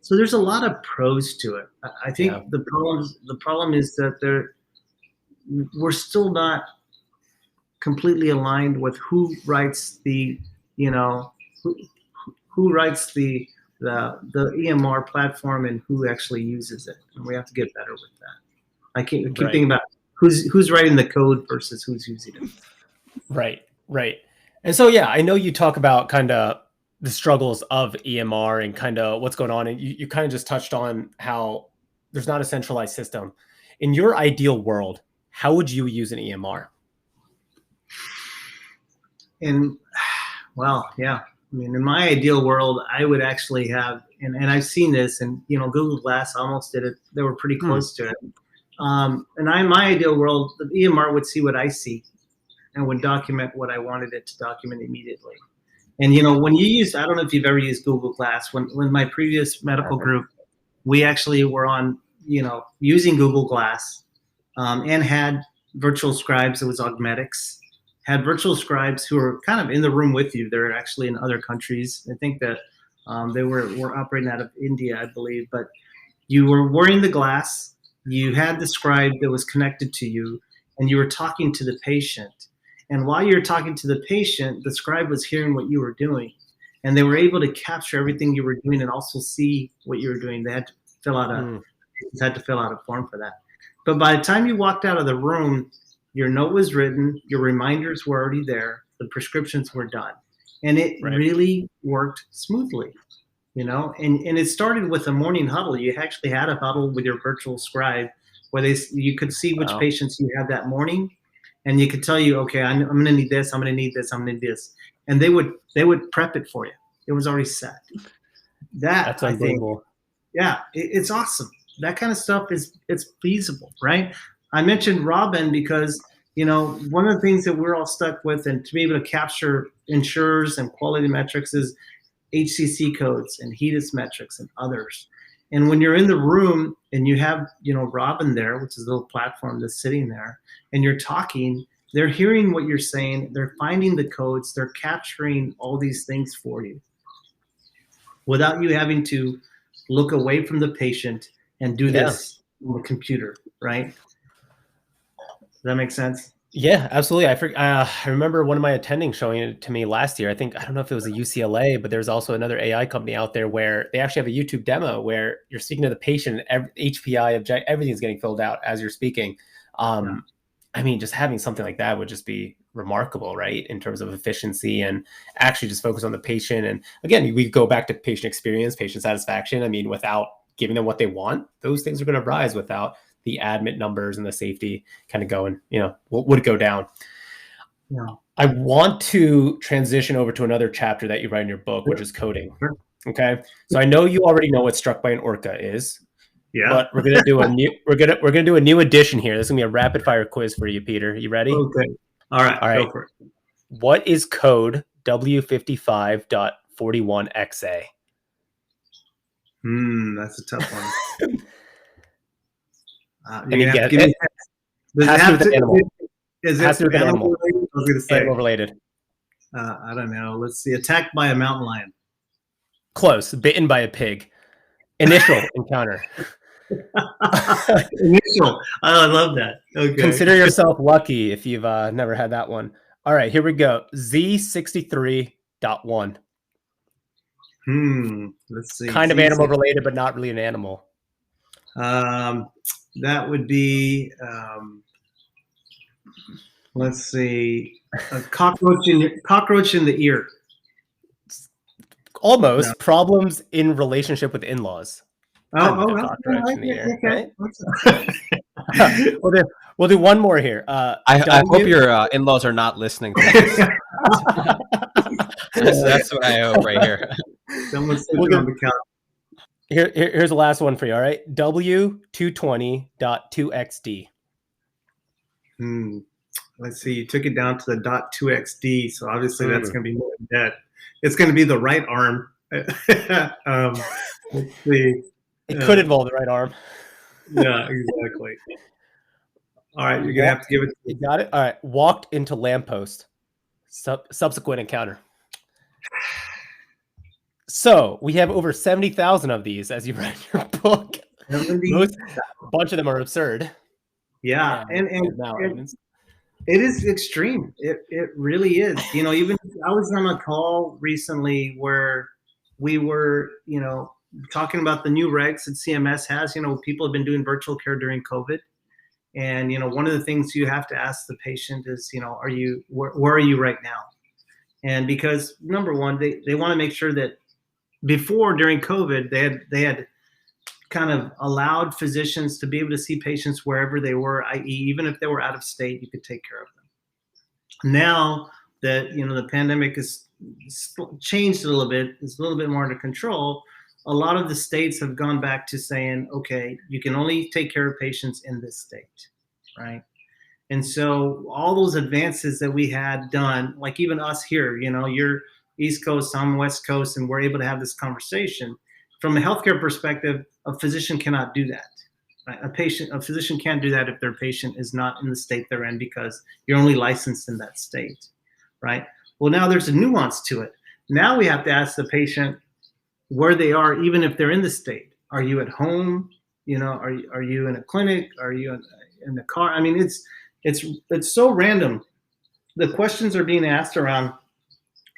So there's a lot of pros to it. I think the problem is that we're still not completely aligned with who writes the who writes the EMR platform and who actually uses it, and we have to get better with that. I keep thinking about who's writing the code versus who's using it. Right. And so, I know you talk about kind of the struggles of EMR and kind of what's going on. And you kind of just touched on how there's not a centralized system. In your ideal world, how would you use an EMR? in my ideal world, I would actually have, and I've seen this, and Google Glass almost did it. They were pretty close to it. And in my ideal world, the EMR would see what I see and would document what I wanted it to document immediately. And when you use, I don't know if you've ever used Google Glass. When my previous medical group, we actually were on using Google Glass, and had virtual scribes. It was Augmetics. Had virtual scribes who were kind of in the room with you. They're actually in other countries. I think that they were operating out of India, I believe. But you were wearing the glass. You had the scribe that was connected to you, and you were talking to the patient. And while you were talking to the patient, the scribe was hearing what you were doing, and they were able to capture everything you were doing and also see what you were doing. They had to fill out a form for that. But by the time you walked out of the room, your note was written, your reminders were already there, the prescriptions were done. And it really worked smoothly, and it started with a morning huddle. You actually had a huddle with your virtual scribe where you could see which patients you had that morning, and you could tell you, okay, I'm going to need this, I'm going to need this, I'm going to need this. And they would prep it for you. It was already set. That's unbelievable. It's awesome. That kind of stuff it's feasible, right? I mentioned Robin because, one of the things that we're all stuck with, and to be able to capture insurers and quality metrics, is HCC codes and HEDIS metrics and others. And when you're in the room and you have, Robin there, which is a little platform that's sitting there, and you're talking, they're hearing what you're saying, they're finding the codes, they're capturing all these things for you without you having to look away from the patient and do this on the computer, right? Does that make sense? Yeah, absolutely. I remember one of my attendings showing it to me last year. I don't know if it was a UCLA, but there's also another AI company out there where they actually have a YouTube demo where you're speaking to the patient, HPI, everything's getting filled out as you're speaking. Just having something like that would just be remarkable, right? In terms of efficiency and actually just focus on the patient. And again, we go back to patient experience, patient satisfaction. Without giving them what they want, those things are going to rise without the admit numbers and the safety kind of going, would go down. Yeah. I want to transition over to another chapter that you write in your book, which is coding. Sure. Okay. So I know you already know what struck by an orca is. Yeah. But we're gonna do we're gonna do a new edition here. This is gonna be a rapid fire quiz for you, Peter. You ready? Okay. All right. Go for it. What is code W55.41XA? That's a tough one. Does it have to animal? Is it animal related? I was going to say animal related. I don't know. Let's see. Attacked by a mountain lion. Close. Bitten by a pig. Initial encounter. Initial. I love that. Okay. Consider yourself lucky if you've never had that one. All right, here we go. Z63.1. Let's see. Kind It's of animal easy. related, but not really an animal. That would be, let's see, a cockroach in the ear. No. Almost. Problems in relationship with in-laws. Kind of Oh, a well, cockroach in the ear, right? okay. We'll do one more here. I hope W. your in-laws are not listening to this. That's what I hope right here. Someone's sleeping on the couch. Here's the last one for you. All right, W220.2xd. Let's see. You took it down to the .2xd, so obviously that's going to be more than that. It's going to be the right arm. Let's see. It could involve the right arm. Yeah, exactly. All right, you're going to have to give it. You got it? All right. Walked into lamppost. Subsequent encounter. So we have over 70,000 of these, as you read your book. A bunch of them are absurd. Yeah, and it is extreme. It really is. Even I was on a call recently where we were, talking about the new regs that CMS has. People have been doing virtual care during COVID. And, one of the things you have to ask the patient is, where are you right now? And because number one, they want to make sure that during COVID, they had kind of allowed physicians to be able to see patients wherever they were, i.e. even if they were out of state, you could take care of them. Now that, the pandemic has changed a little bit, it's a little bit more under control. A lot of the states have gone back to saying, okay, you can only take care of patients in this state, right? And so all those advances that we had done, like even us here, you're East Coast, I'm West Coast, and we're able to have this conversation. From a healthcare perspective, a physician cannot do that. Right? A physician can't do that if their patient is not in the state they're in because you're only licensed in that state, right? Well, now there's a nuance to it. Now we have to ask the patient where they are, even if they're in the state. Are you at home? Are you in a clinic? Are you in the car? I mean, it's so random. The questions are being asked around.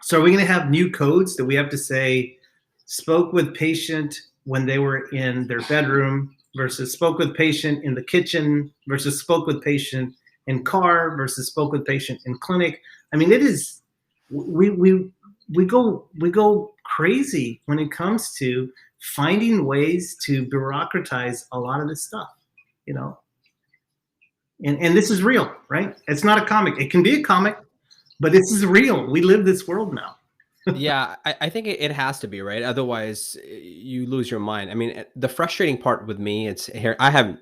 So are we going to have new codes that we have to say spoke with patient when they were in their bedroom versus spoke with patient in the kitchen versus spoke with patient in car versus spoke with patient in clinic? I mean, it is we go crazy when it comes to finding ways to bureaucratize a lot of this stuff, And this is real, right? It's not a comic. It can be a comic, but this is real. We live this world now. Yeah, I think it has to be, right? Otherwise, you lose your mind. I mean, the frustrating part with me, it's here. I've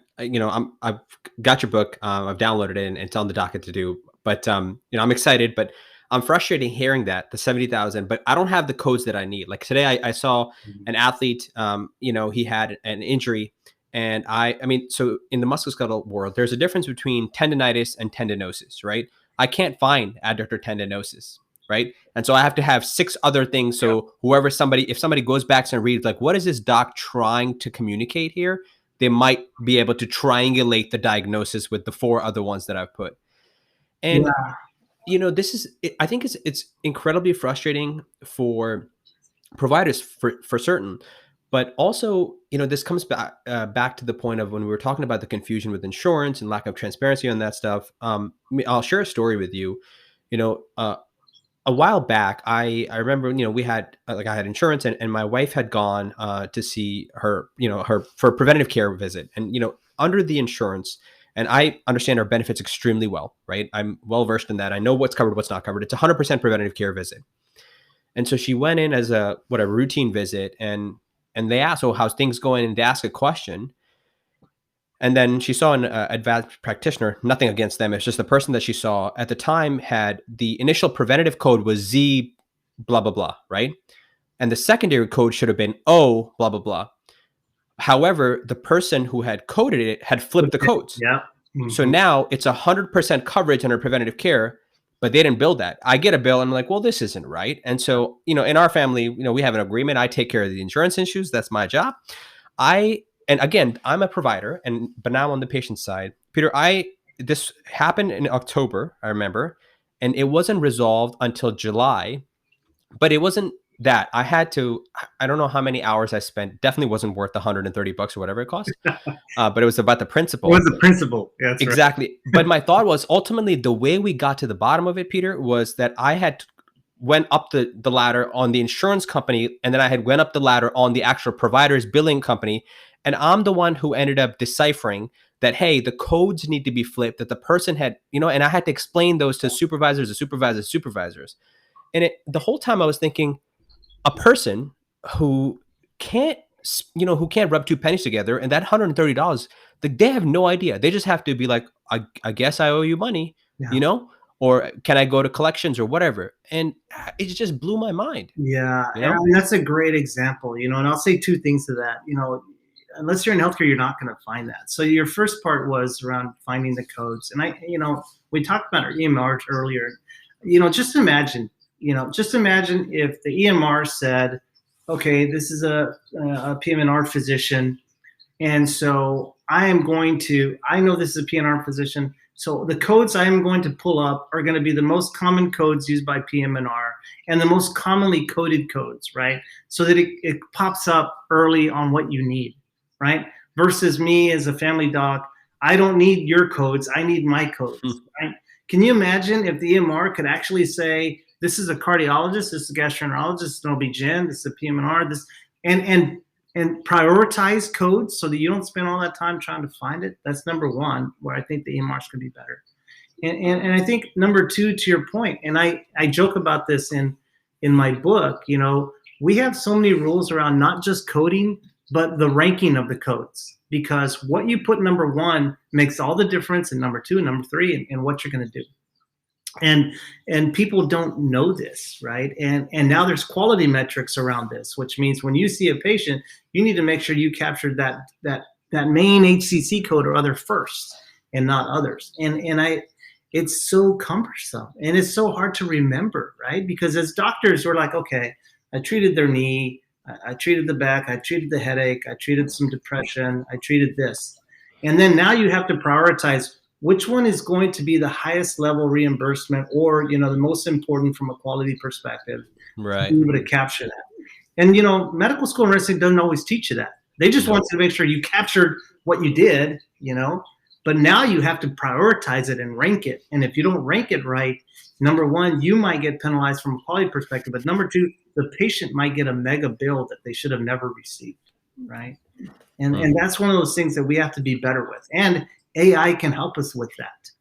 got your book. I've downloaded it and it's on the docket to do. But I'm excited. But I'm frustrated hearing that the 70,000. But I don't have the codes that I need. Like today, I saw an athlete. He had an injury. And so in the musculoskeletal world, there's a difference between tendonitis and tendinosis, right? I can't find adductor tendinosis, right? And so I have to have 6 other things. So if somebody goes back and reads, like, what is this doc trying to communicate here? They might be able to triangulate the diagnosis with the 4 other ones that I've put. And, I think it's incredibly frustrating for providers for certain. But also, this comes back to the point of when we were talking about the confusion with insurance and lack of transparency on that stuff. I'll share a story with you. A while back, I remember, I had insurance and my wife had gone to see her for a preventative care visit. And, under the insurance, and I understand our benefits extremely well, right? I'm well versed in that. I know what's covered, what's not covered. It's 100% preventative care visit. And so she went in as a routine visit and they asked, oh, how's things going? And they asked a question. And then she saw an advanced practitioner, nothing against them. It's just the person that she saw at the time had the initial preventative code was Z blah, blah, blah, right? And the secondary code should have been O blah, blah, blah. However, the person who had coded it had flipped the codes. Yeah. Mm-hmm. So now it's 100% coverage under preventative care, but they didn't build that. I get a bill and I'm like, well, this isn't right. And so, in our family, we have an agreement. I take care of the insurance issues. That's my job. And again, I'm a provider, but now on the patient side, Peter, this happened in October, I remember, and it wasn't resolved until July, but it wasn't that I had to, I don't know how many hours I spent. Definitely wasn't worth the $130 or whatever it cost. But it was about the principle. It was the principle. Yeah, that's exactly. Right. But my thought was ultimately the way we got to the bottom of it, Peter, was that I had went up the ladder on the insurance company, and then I had went up the ladder on the actual provider's billing company. And I'm the one who ended up deciphering that, hey, the codes need to be flipped, that the person had, and I had to explain those to supervisors. And the whole time I was thinking, a person who can't, who can't rub two pennies together, and that $130, they have no idea. They just have to be like, I guess I owe you money, Yeah. Or can I go to collections or whatever? And it just blew my mind. Yeah, and that's a great example, and I'll say two things to that. Unless you're in healthcare, you're not going to find that. So your first part was around finding the codes, and we talked about our EMR earlier. Just imagine if the EMR said, okay, this is a PM&R physician, and so I know this is a PNR physician, so the codes I'm going to pull up are going to be the most common codes used by PM&R and the most commonly coded codes, right? So that it pops up early on what you need, right? Versus me as a family doc, I don't need your codes, I need my codes, right? Can you imagine if the EMR could actually say, this is a cardiologist, this is a gastroenterologist, this is an OB-GYN, this is a PM&R, and prioritize codes so that you don't spend all that time trying to find it? That's number one, where I think the EMRs can be better. And I think number two, to your point, and I joke about this in my book, we have so many rules around not just coding, but the ranking of the codes, because what you put number one makes all the difference in number two and number three and what you're going to do. And people don't know this, right? And now there's quality metrics around this, which means when you see a patient, you need to make sure you capture that main HCC code or other first and not others. It's so cumbersome and it's so hard to remember, right? Because as doctors, we're like, okay, I treated their knee, I treated the back, I treated the headache, I treated some depression, I treated this. And then now you have to prioritize which one is going to be the highest level reimbursement or, the most important from a quality perspective, right? To be able to capture that. And, medical school nursing doesn't always teach you that. They just want you to make sure you captured what you did, but now you have to prioritize it and rank it. And if you don't rank it right, number one, you might get penalized from a quality perspective, but number two, the patient might get a mega bill that they should have never received, right? And that's one of those things that we have to be better with. And AI can help us with that.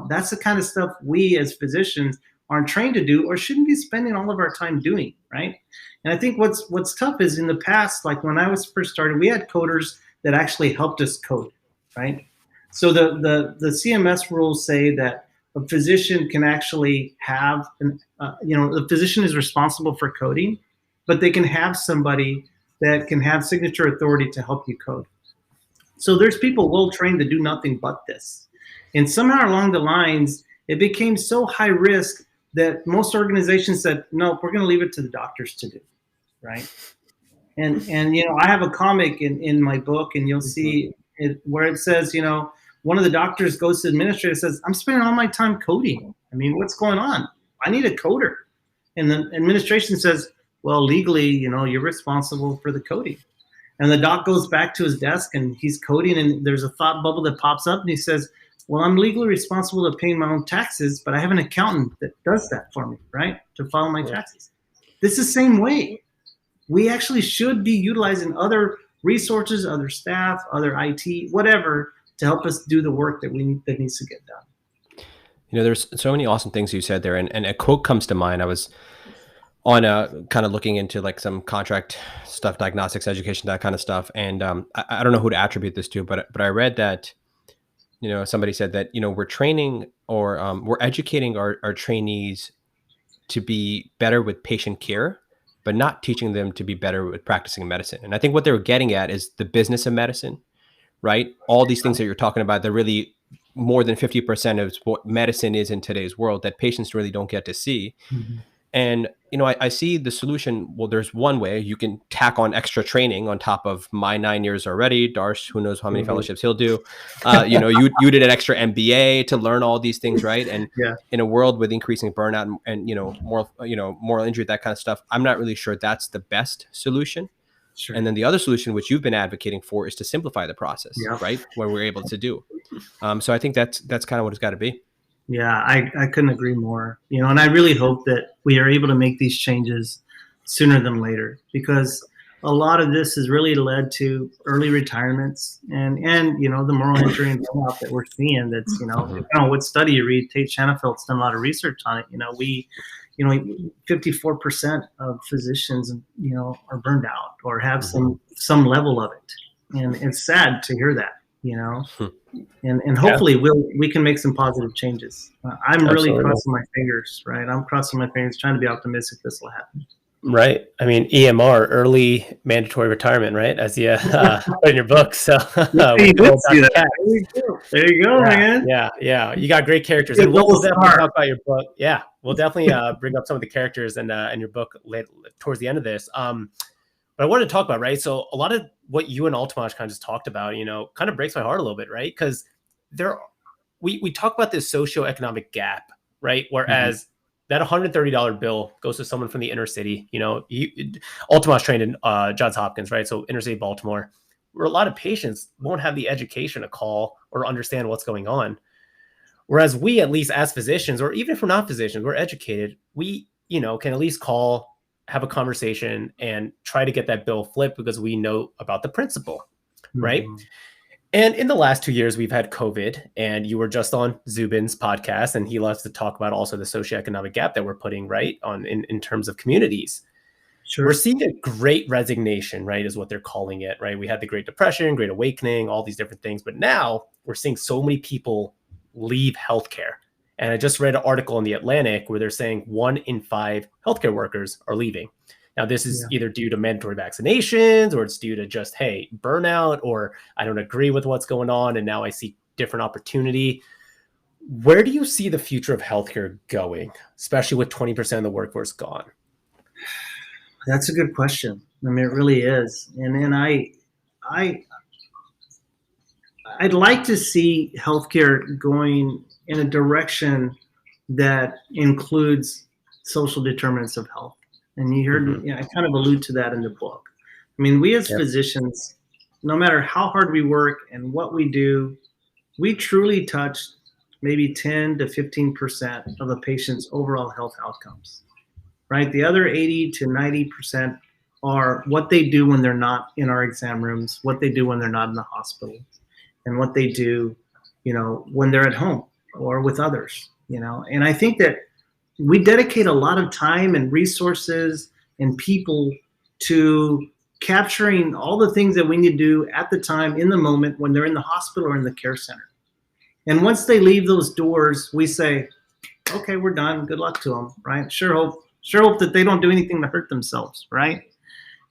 That's the kind of stuff we as physicians aren't trained to do or shouldn't be spending all of our time doing, right? And I think what's tough is in the past, like when I was first started, we had coders that actually helped us code, right? So the CMS rules say that a physician can actually have, the physician is responsible for coding, but they can have somebody that can have signature authority to help you code. So there's people well trained to do nothing but this. And somehow along the lines, it became so high risk that most organizations said, no, we're going to leave it to the doctors to do, right? And I have a comic in my book, and you'll see it where it says, one of the doctors goes to the administrator and says, I'm spending all my time coding. I mean, what's going on? I need a coder. And the administration says, well, legally, you're responsible for the coding. And the doc goes back to his desk and he's coding, and there's a thought bubble that pops up and he says, well, I'm legally responsible to pay my own taxes, but I have an accountant that does that for me, right? To file my taxes. This is the same way. We actually should be utilizing other resources, other staff, other IT, whatever, to help us do the work that needs to get done. There's so many awesome things you said there. And a quote comes to mind. I was on kind of looking into like some contract stuff, diagnostics, education, that kind of stuff. And I don't know who to attribute this to, but I read that, somebody said that, we're training or we're educating our trainees to be better with patient care, but not teaching them to be better with practicing medicine. And I think what they were getting at is the business of medicine, right? All these things that you're talking about, they're really more than 50% of what medicine is in today's world that patients really don't get to see. Mm-hmm. And, I see the solution. Well, there's one way you can tack on extra training on top of my 9 years already. Darsh, who knows how many fellowships he'll do. You did an extra MBA to learn all these things, right? And Yeah. in a world with increasing burnout and moral injury, that kind of stuff, I'm not really sure that's the best solution. Sure. And then the other solution, which you've been advocating for, is to simplify the process, right? Where we're able to do. So I think that's kind of what it's got to be. Yeah, I couldn't agree more. And I really hope that we are able to make these changes sooner than later, because a lot of this has really led to early retirements and the moral injury and burnout that we're seeing. That's depending on what study you read. Tate Shanafeld's done a lot of research on it. 54% of physicians are burned out or have some level of it, and it's sad to hear that. And hopefully we can make some positive changes. I'm really crossing my fingers, right? I'm crossing my fingers, trying to be optimistic this will happen. Right. I mean, EMR, early mandatory retirement, right? As you put in your book. So there you go, man. Yeah. You got great characters, and we'll definitely talk about your book. Yeah, we'll definitely bring up some of the characters in your book towards the end of this. But I wanted to talk about, right? So a lot of what you and Altamaj kind of just talked about, kind of breaks my heart a little bit, right? Because we talk about this socioeconomic gap, right? Whereas that $130 bill goes to someone from the inner city. Altamaj trained in Johns Hopkins, right? So inner city Baltimore, where a lot of patients won't have the education to call or understand what's going on. Whereas we, at least as physicians, or even if we're not physicians, we're educated, we, can at least call, have a conversation, and try to get that bill flipped because we know about the principle, right? And in the last 2 years, we've had COVID, and you were just on Zubin's podcast, and he loves to talk about also the socioeconomic gap that we're putting right on in terms of communities. Sure. We're seeing a great resignation, right, is what they're calling it, right? We had the Great Depression, Great Awakening, all these different things, but now we're seeing so many people leave healthcare. And I just read an article in The Atlantic where they're saying 1 in 5 healthcare workers are leaving. Now, this is either due to mandatory vaccinations, or it's due to just, hey, burnout, or I don't agree with what's going on, and now I see different opportunity. Where do you see the future of healthcare going, especially with 20% of the workforce gone? That's a good question. I mean, it really is. And then I'd like to see healthcare going in a direction that includes social determinants of health. And you heard me, I kind of allude to that in the book. I mean, we as physicians, no matter how hard we work and what we do, we truly touch maybe 10 to 15% of a patient's overall health outcomes, right? The other 80 to 90% are what they do when they're not in our exam rooms, what they do when they're not in the hospital, and what they do, when they're at home or with others, And I think that we dedicate a lot of time and resources and people to capturing all the things that we need to do at the time, in the moment, when they're in the hospital or in the care center. And once they leave those doors, we say, okay, we're done. Good luck to them, right? Sure hope that they don't do anything to hurt themselves, right?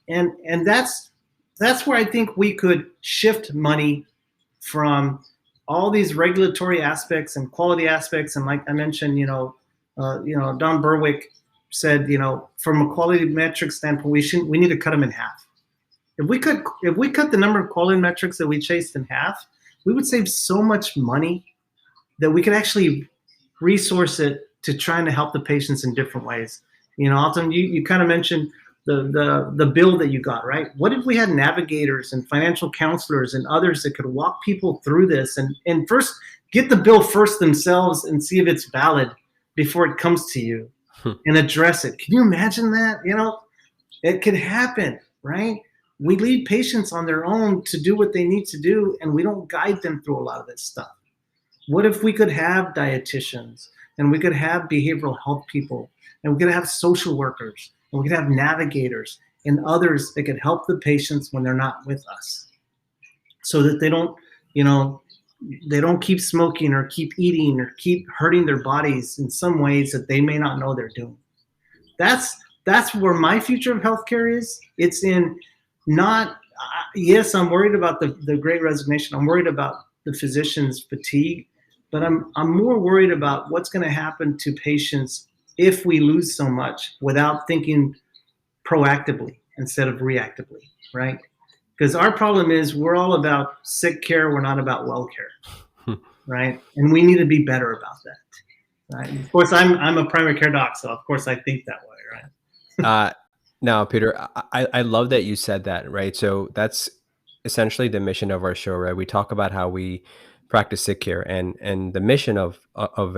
And that's where I think we could shift money from all these regulatory aspects and quality aspects. And like I mentioned, Don Berwick said, from a quality metric standpoint, we need to cut them in half. If we cut the number of quality metrics that we chased in half, we would save so much money that we could actually resource it to trying to help the patients in different ways. Alton, you kind of mentioned the bill that you got, right? What if we had navigators and financial counselors and others that could walk people through this and first get the bill first themselves and see if it's valid before it comes to you and address it? Can you imagine that? It could happen, right? We leave patients on their own to do what they need to do, and we don't guide them through a lot of this stuff. What if we could have dietitians, and we could have behavioral health people, and we could have social workers, and we could have navigators and others that could help the patients when they're not with us, so that they don't, they don't keep smoking or keep eating or keep hurting their bodies in some ways that they may not know they're doing. That's where my future of healthcare is. It's in not, yes, I'm worried about the great resignation. I'm worried about the physicians' fatigue, but I'm more worried about what's going to happen to patients if we lose so much without thinking proactively instead of reactively, right? Because our problem is we're all about sick care, we're not about well care, right? And we need to be better about that, right? Of course, I'm a primary care doc, so of course I think that way, right? Now, Peter, I love that you said that, right? So that's essentially the mission of our show, right? We talk about how we practice sick care, and the mission of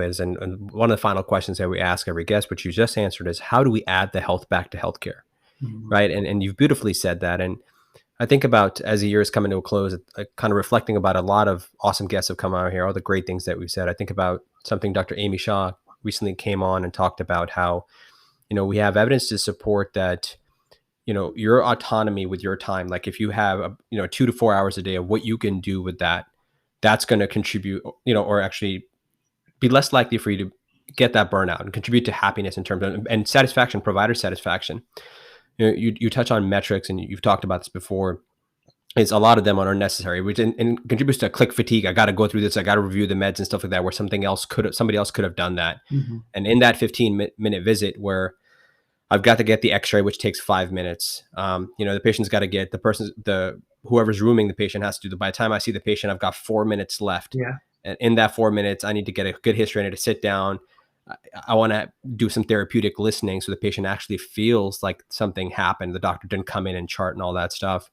is, and one of the final questions that we ask every guest, which you just answered, is how do we add the health back to healthcare, right? And you've beautifully said that. And I think about, as the year is coming to a close, kind of reflecting about a lot of awesome guests have come out here, all the great things that we've said. I think about something Dr. Amy Shaw recently came on and talked about how, we have evidence to support that, your autonomy with your time, like if you have, 2 to 4 hours a day of what you can do with that, that's going to contribute, or actually be less likely for you to get that burnout and contribute to happiness in terms of, and satisfaction, provider satisfaction. You touch on metrics, and you've talked about this before. Is a lot of them are unnecessary, which and contributes to click fatigue. I got to go through this. I got to review the meds and stuff like that, where somebody else could have done that. And in that 15-minute visit where I've got to get the x-ray, which takes 5 minutes. The patient's got to get whoever's rooming the patient has to do. By the time I see the patient, I've got 4 minutes left. Yeah. And in that 4 minutes, I need to get a good history. I need to sit down. I want to do some therapeutic listening so the patient actually feels like something happened. The doctor didn't come in and chart and all that stuff.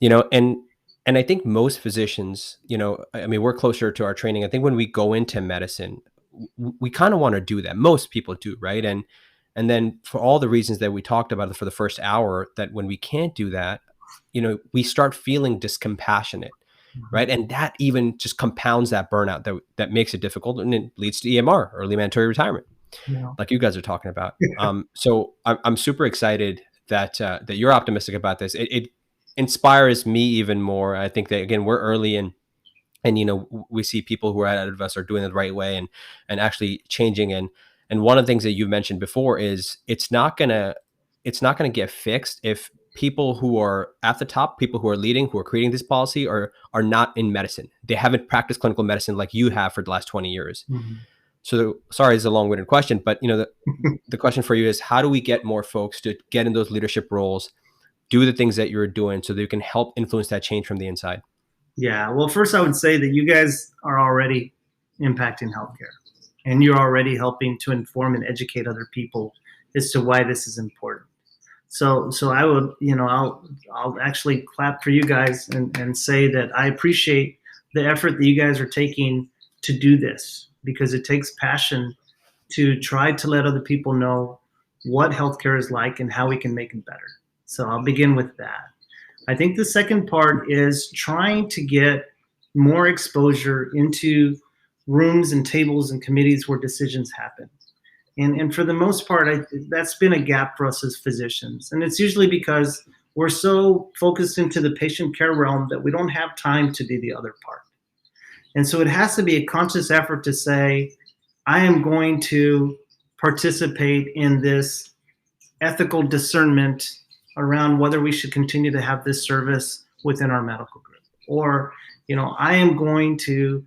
And I think most physicians, we're closer to our training. I think when we go into medicine, we kind of want to do that. Most people do, right? And then for all the reasons that we talked about for the first hour, that when we can't do that, we start feeling discompassionate, right? And that even just compounds that burnout that makes it difficult, and it leads to EMR, early mandatory retirement, like you guys are talking about. So I'm super excited that you're optimistic about this. It inspires me even more. I think that, again, we're early and we see people who are ahead of us are doing it the right way and actually changing. And one of the things that you mentioned before is it's not gonna get fixed if people who are at the top, people who are leading, who are creating this policy are not in medicine. They haven't practiced clinical medicine like you have for the last 20 years. So sorry, it's a long-winded question, but the question for you is, how do we get more folks to get in those leadership roles, do the things that you're doing so that you can help influence that change from the inside? Yeah. Well, first I would say that you guys are already impacting healthcare, and you're already helping to inform and educate other people as to why this is important. So I would, I'll actually clap for you guys and say that I appreciate the effort that you guys are taking to do this, because it takes passion to try to let other people know what healthcare is like and how we can make it better. So I'll begin with that. I think the second part is trying to get more exposure into rooms and tables and committees where decisions happen. And for the most part, that's been a gap for us as physicians. And it's usually because we're so focused into the patient care realm that we don't have time to do the other part. And so it has to be a conscious effort to say, I am going to participate in this ethical discernment around whether we should continue to have this service within our medical group. Or, I am going to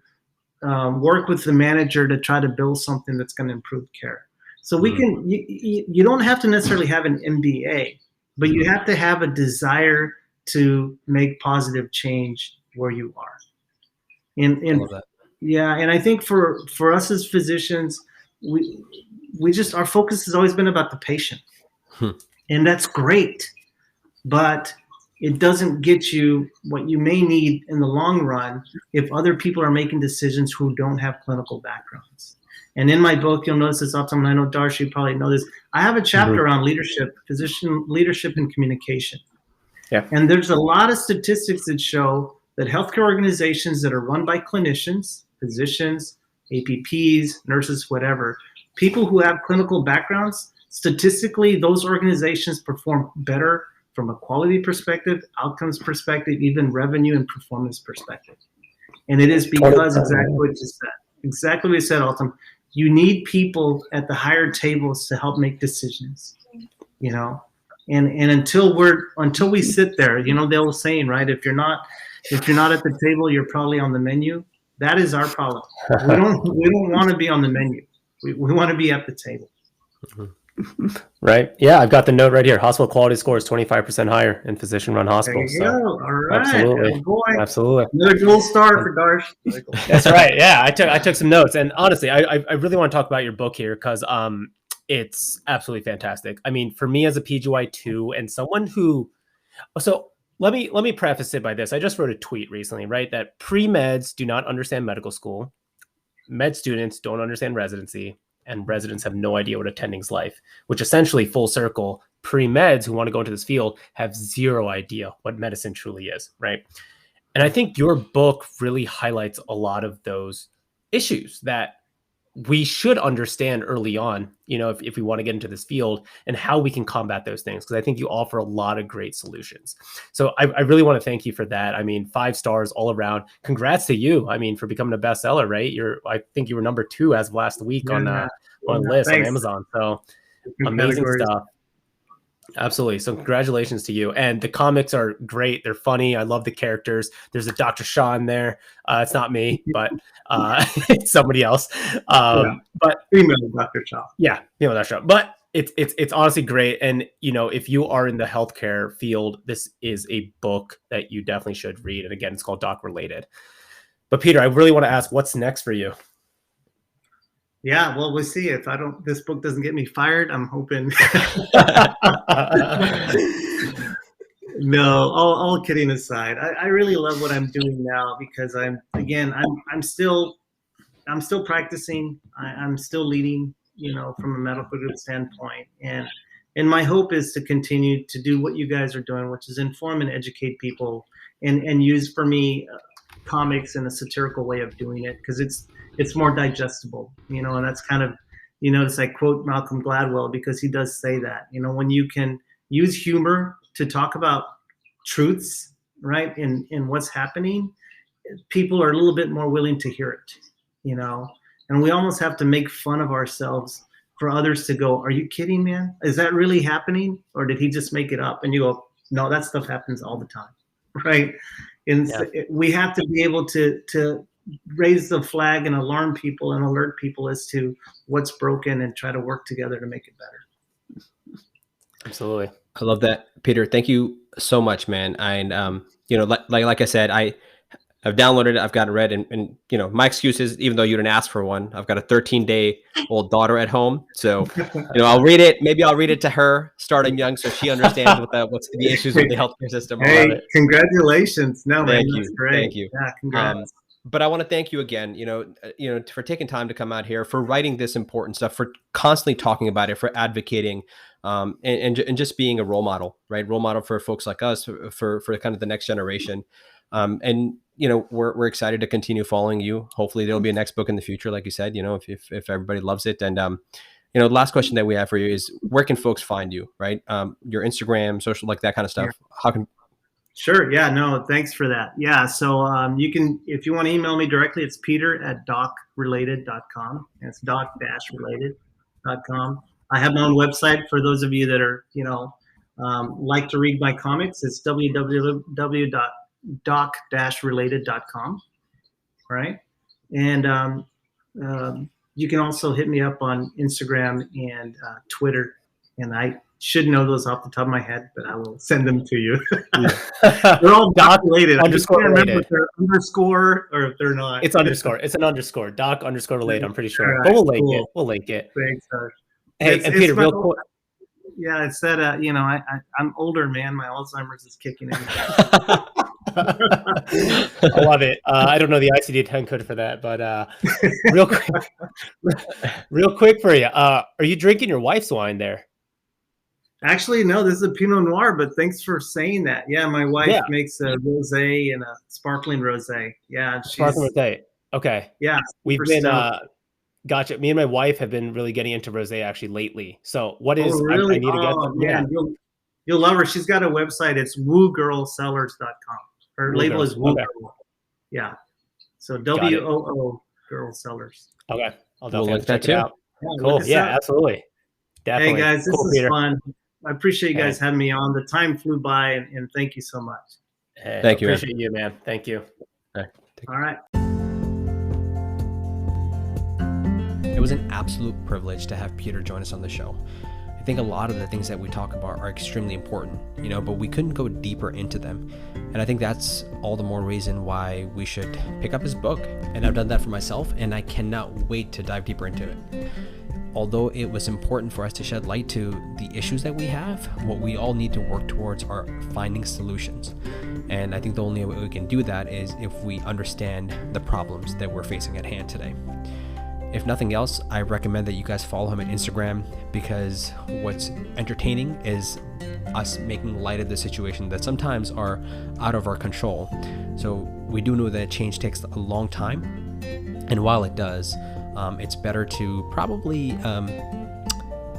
work with the manager to try to build something that's going to improve care. So we can, you don't have to necessarily have an MBA, but you have to have a desire to make positive change where you are. And yeah, and I think for us as physicians, we just, our focus has always been about the patient. And that's great, but it doesn't get you what you may need in the long run if other people are making decisions who don't have clinical backgrounds. And in my book, you'll notice this often. I know Darsh, you probably know this. I have a chapter on leadership, physician leadership and communication. Yeah. And there's a lot of statistics that show that healthcare organizations that are run by clinicians, physicians, APPs, nurses, whatever, people who have clinical backgrounds, statistically, those organizations perform better from a quality perspective, outcomes perspective, even revenue and performance perspective. And it is because exactly what you said. Exactly what you said, Alton. You need people at the higher tables to help make decisions, and until we sit there, the old saying, right? If you're not at the table, you're probably on the menu. That is our problem. We don't want to be on the menu. We want to be at the table. Right. Yeah, I've got the note right here. Hospital quality score is 25% higher in physician-run There hospitals. you So go. All right. absolutely. Oh, boy. Absolutely. Another gold star for Darsh. That's right. Yeah, I took some notes, and honestly, I really want to talk about your book here because it's absolutely fantastic. I mean, for me as a PGY too, and someone who, so let me preface it by this. I just wrote a tweet recently, right? That pre-meds do not understand medical school, med students don't understand residency, and residents have no idea what attending's life. Which essentially, full circle, pre-meds who want to go into this field have zero idea what medicine truly is, right? And I think your book really highlights a lot of those issues that we should understand early on, you know, if we want to get into this field and how we can combat those things. Because I think you offer a lot of great solutions. So I really want to thank you for that. I mean, 5 stars all around. Congrats to you. I mean, for becoming a bestseller, right? I think you were number 2 as of last week on list on Amazon. So amazing stuff. Absolutely. So congratulations to you. And the comics are great. They're funny. I love the characters. There's a Dr. Shaw in there. It's not me, but it's somebody else. But female Dr. Shaw. Yeah, female Dr. Shaw. But it's honestly great. And you know, if you are in the healthcare field, this is a book that you definitely should read. And again, it's called Doc Related. But Peter, I really want to ask, what's next for you? Yeah, well, we'll see. If this book doesn't get me fired, I'm hoping. No, all kidding aside, I really love what I'm doing now because I'm still practicing. I'm still leading, you know, from a medical group standpoint, and my hope is to continue to do what you guys are doing, which is inform and educate people, and use for me comics in a satirical way of doing it because it's more digestible, you know, and that's kind of, you know, it's like quote Malcolm Gladwell because he does say that, you know, when you can use humor to talk about truths, right, in what's happening, people are a little bit more willing to hear it, you know, and we almost have to make fun of ourselves for others to go, are you kidding, man? Is that really happening? Or did he just make it up? And you go, no, that stuff happens all the time, right? And we have to be able to raise the flag and alarm people and alert people as to what's broken and try to work together to make it better. Absolutely. I love that, Peter. Thank you so much, man. And you know, like I said, I've downloaded it, I've got it read, and you know, my excuse is, even though you didn't ask for one, I've got a 13-day-old daughter at home, so you know, I'll read it. Maybe I'll read it to her starting young, so she understands what's the issues with the healthcare system. Hey, congratulations! No, man, that's great. Thank you. Yeah, congrats. But I want to thank you again, you know, for taking time to come out here, for writing this important stuff, for constantly talking about it, for advocating, and just being a role model, right? Role model for folks like us, for kind of the next generation. And you know, we're excited to continue following you. Hopefully there'll be a next book in the future, like you said, you know, if everybody loves it. And you know, the last question that we have for you is, where can folks find you, right? Your Instagram, social, like that kind of stuff. How can Sure. Yeah, no, thanks for that. Yeah. So you can, if you want to email me directly, it's peter@docrelated.com. And it's doc-related.com. I have my own website for those of you that are, you know, like to read my comics. It's www.doc-related.com. Right. And you can also hit me up on Instagram and Twitter. And I should know those off the top of my head, but I will send them to you. They're all doc related. I just can't remember if they're underscore or if they're not. It's underscore. It's an underscore. Doc_related. I'm pretty sure. But we'll link it. We'll link it. Thanks, hey, and Peter, real quick. Yeah, it's that. You know, I'm older, man. My Alzheimer's is kicking in. I love it. I don't know the ICD-10 code for that, but real quick for you. Are you drinking your wife's wine there? Actually, no, this is a Pinot Noir, but thanks for saying that. Yeah, my wife makes a rosé and a sparkling rosé. Yeah, sparkling rosé. Okay. Yeah, we've been gotcha. Me and my wife have been really getting into rosé actually lately. So what is? Really? I need to get some. Man, you'll love her. She's got a website. It's woogirlsellers.com. Her label is Woo Girl. Yeah. So WOO Girl Sellers. Okay, I'll definitely check it out. Yeah, cool. Yeah, absolutely. Definitely. Hey guys, this is fun. I appreciate you guys having me on. The time flew by, and thank you so much. Hey, thank you. Appreciate you, man. Thank you. All right. It was was an absolute privilege to have Peter join us on the show. I think a lot of the things that we talk about are extremely important, but we couldn't go deeper into them. And I think that's all the more reason why we should pick up his book. And I've done that for myself, and I cannot wait to dive deeper into it. Although it was important for us to shed light to the issues that we have, what we all need to work towards are finding solutions. And I think the only way we can do that is if we understand the problems that we're facing at hand today. If nothing else, I recommend that you guys follow him on Instagram, because what's entertaining is us making light of the situation that sometimes are out of our control. So we do know that change takes a long time, and while it does, it's better to probably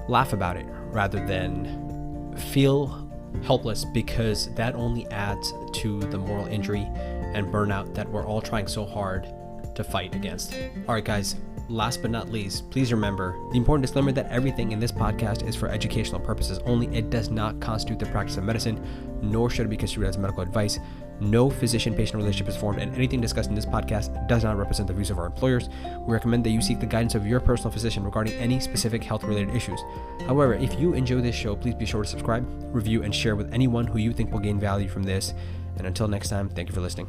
laugh about it rather than feel helpless, because that only adds to the moral injury and burnout that we're all trying so hard to fight against. All right, guys. Last but not least, please remember the important disclaimer that everything in this podcast is for educational purposes only. It does not constitute the practice of medicine, nor should it be construed as medical advice. No physician-patient relationship is formed, and anything discussed in this podcast does not represent the views of our employers. We recommend that you seek the guidance of your personal physician regarding any specific health-related issues. However, if you enjoy this show, please be sure to subscribe, review, and share with anyone who you think will gain value from this. And until next time, thank you for listening.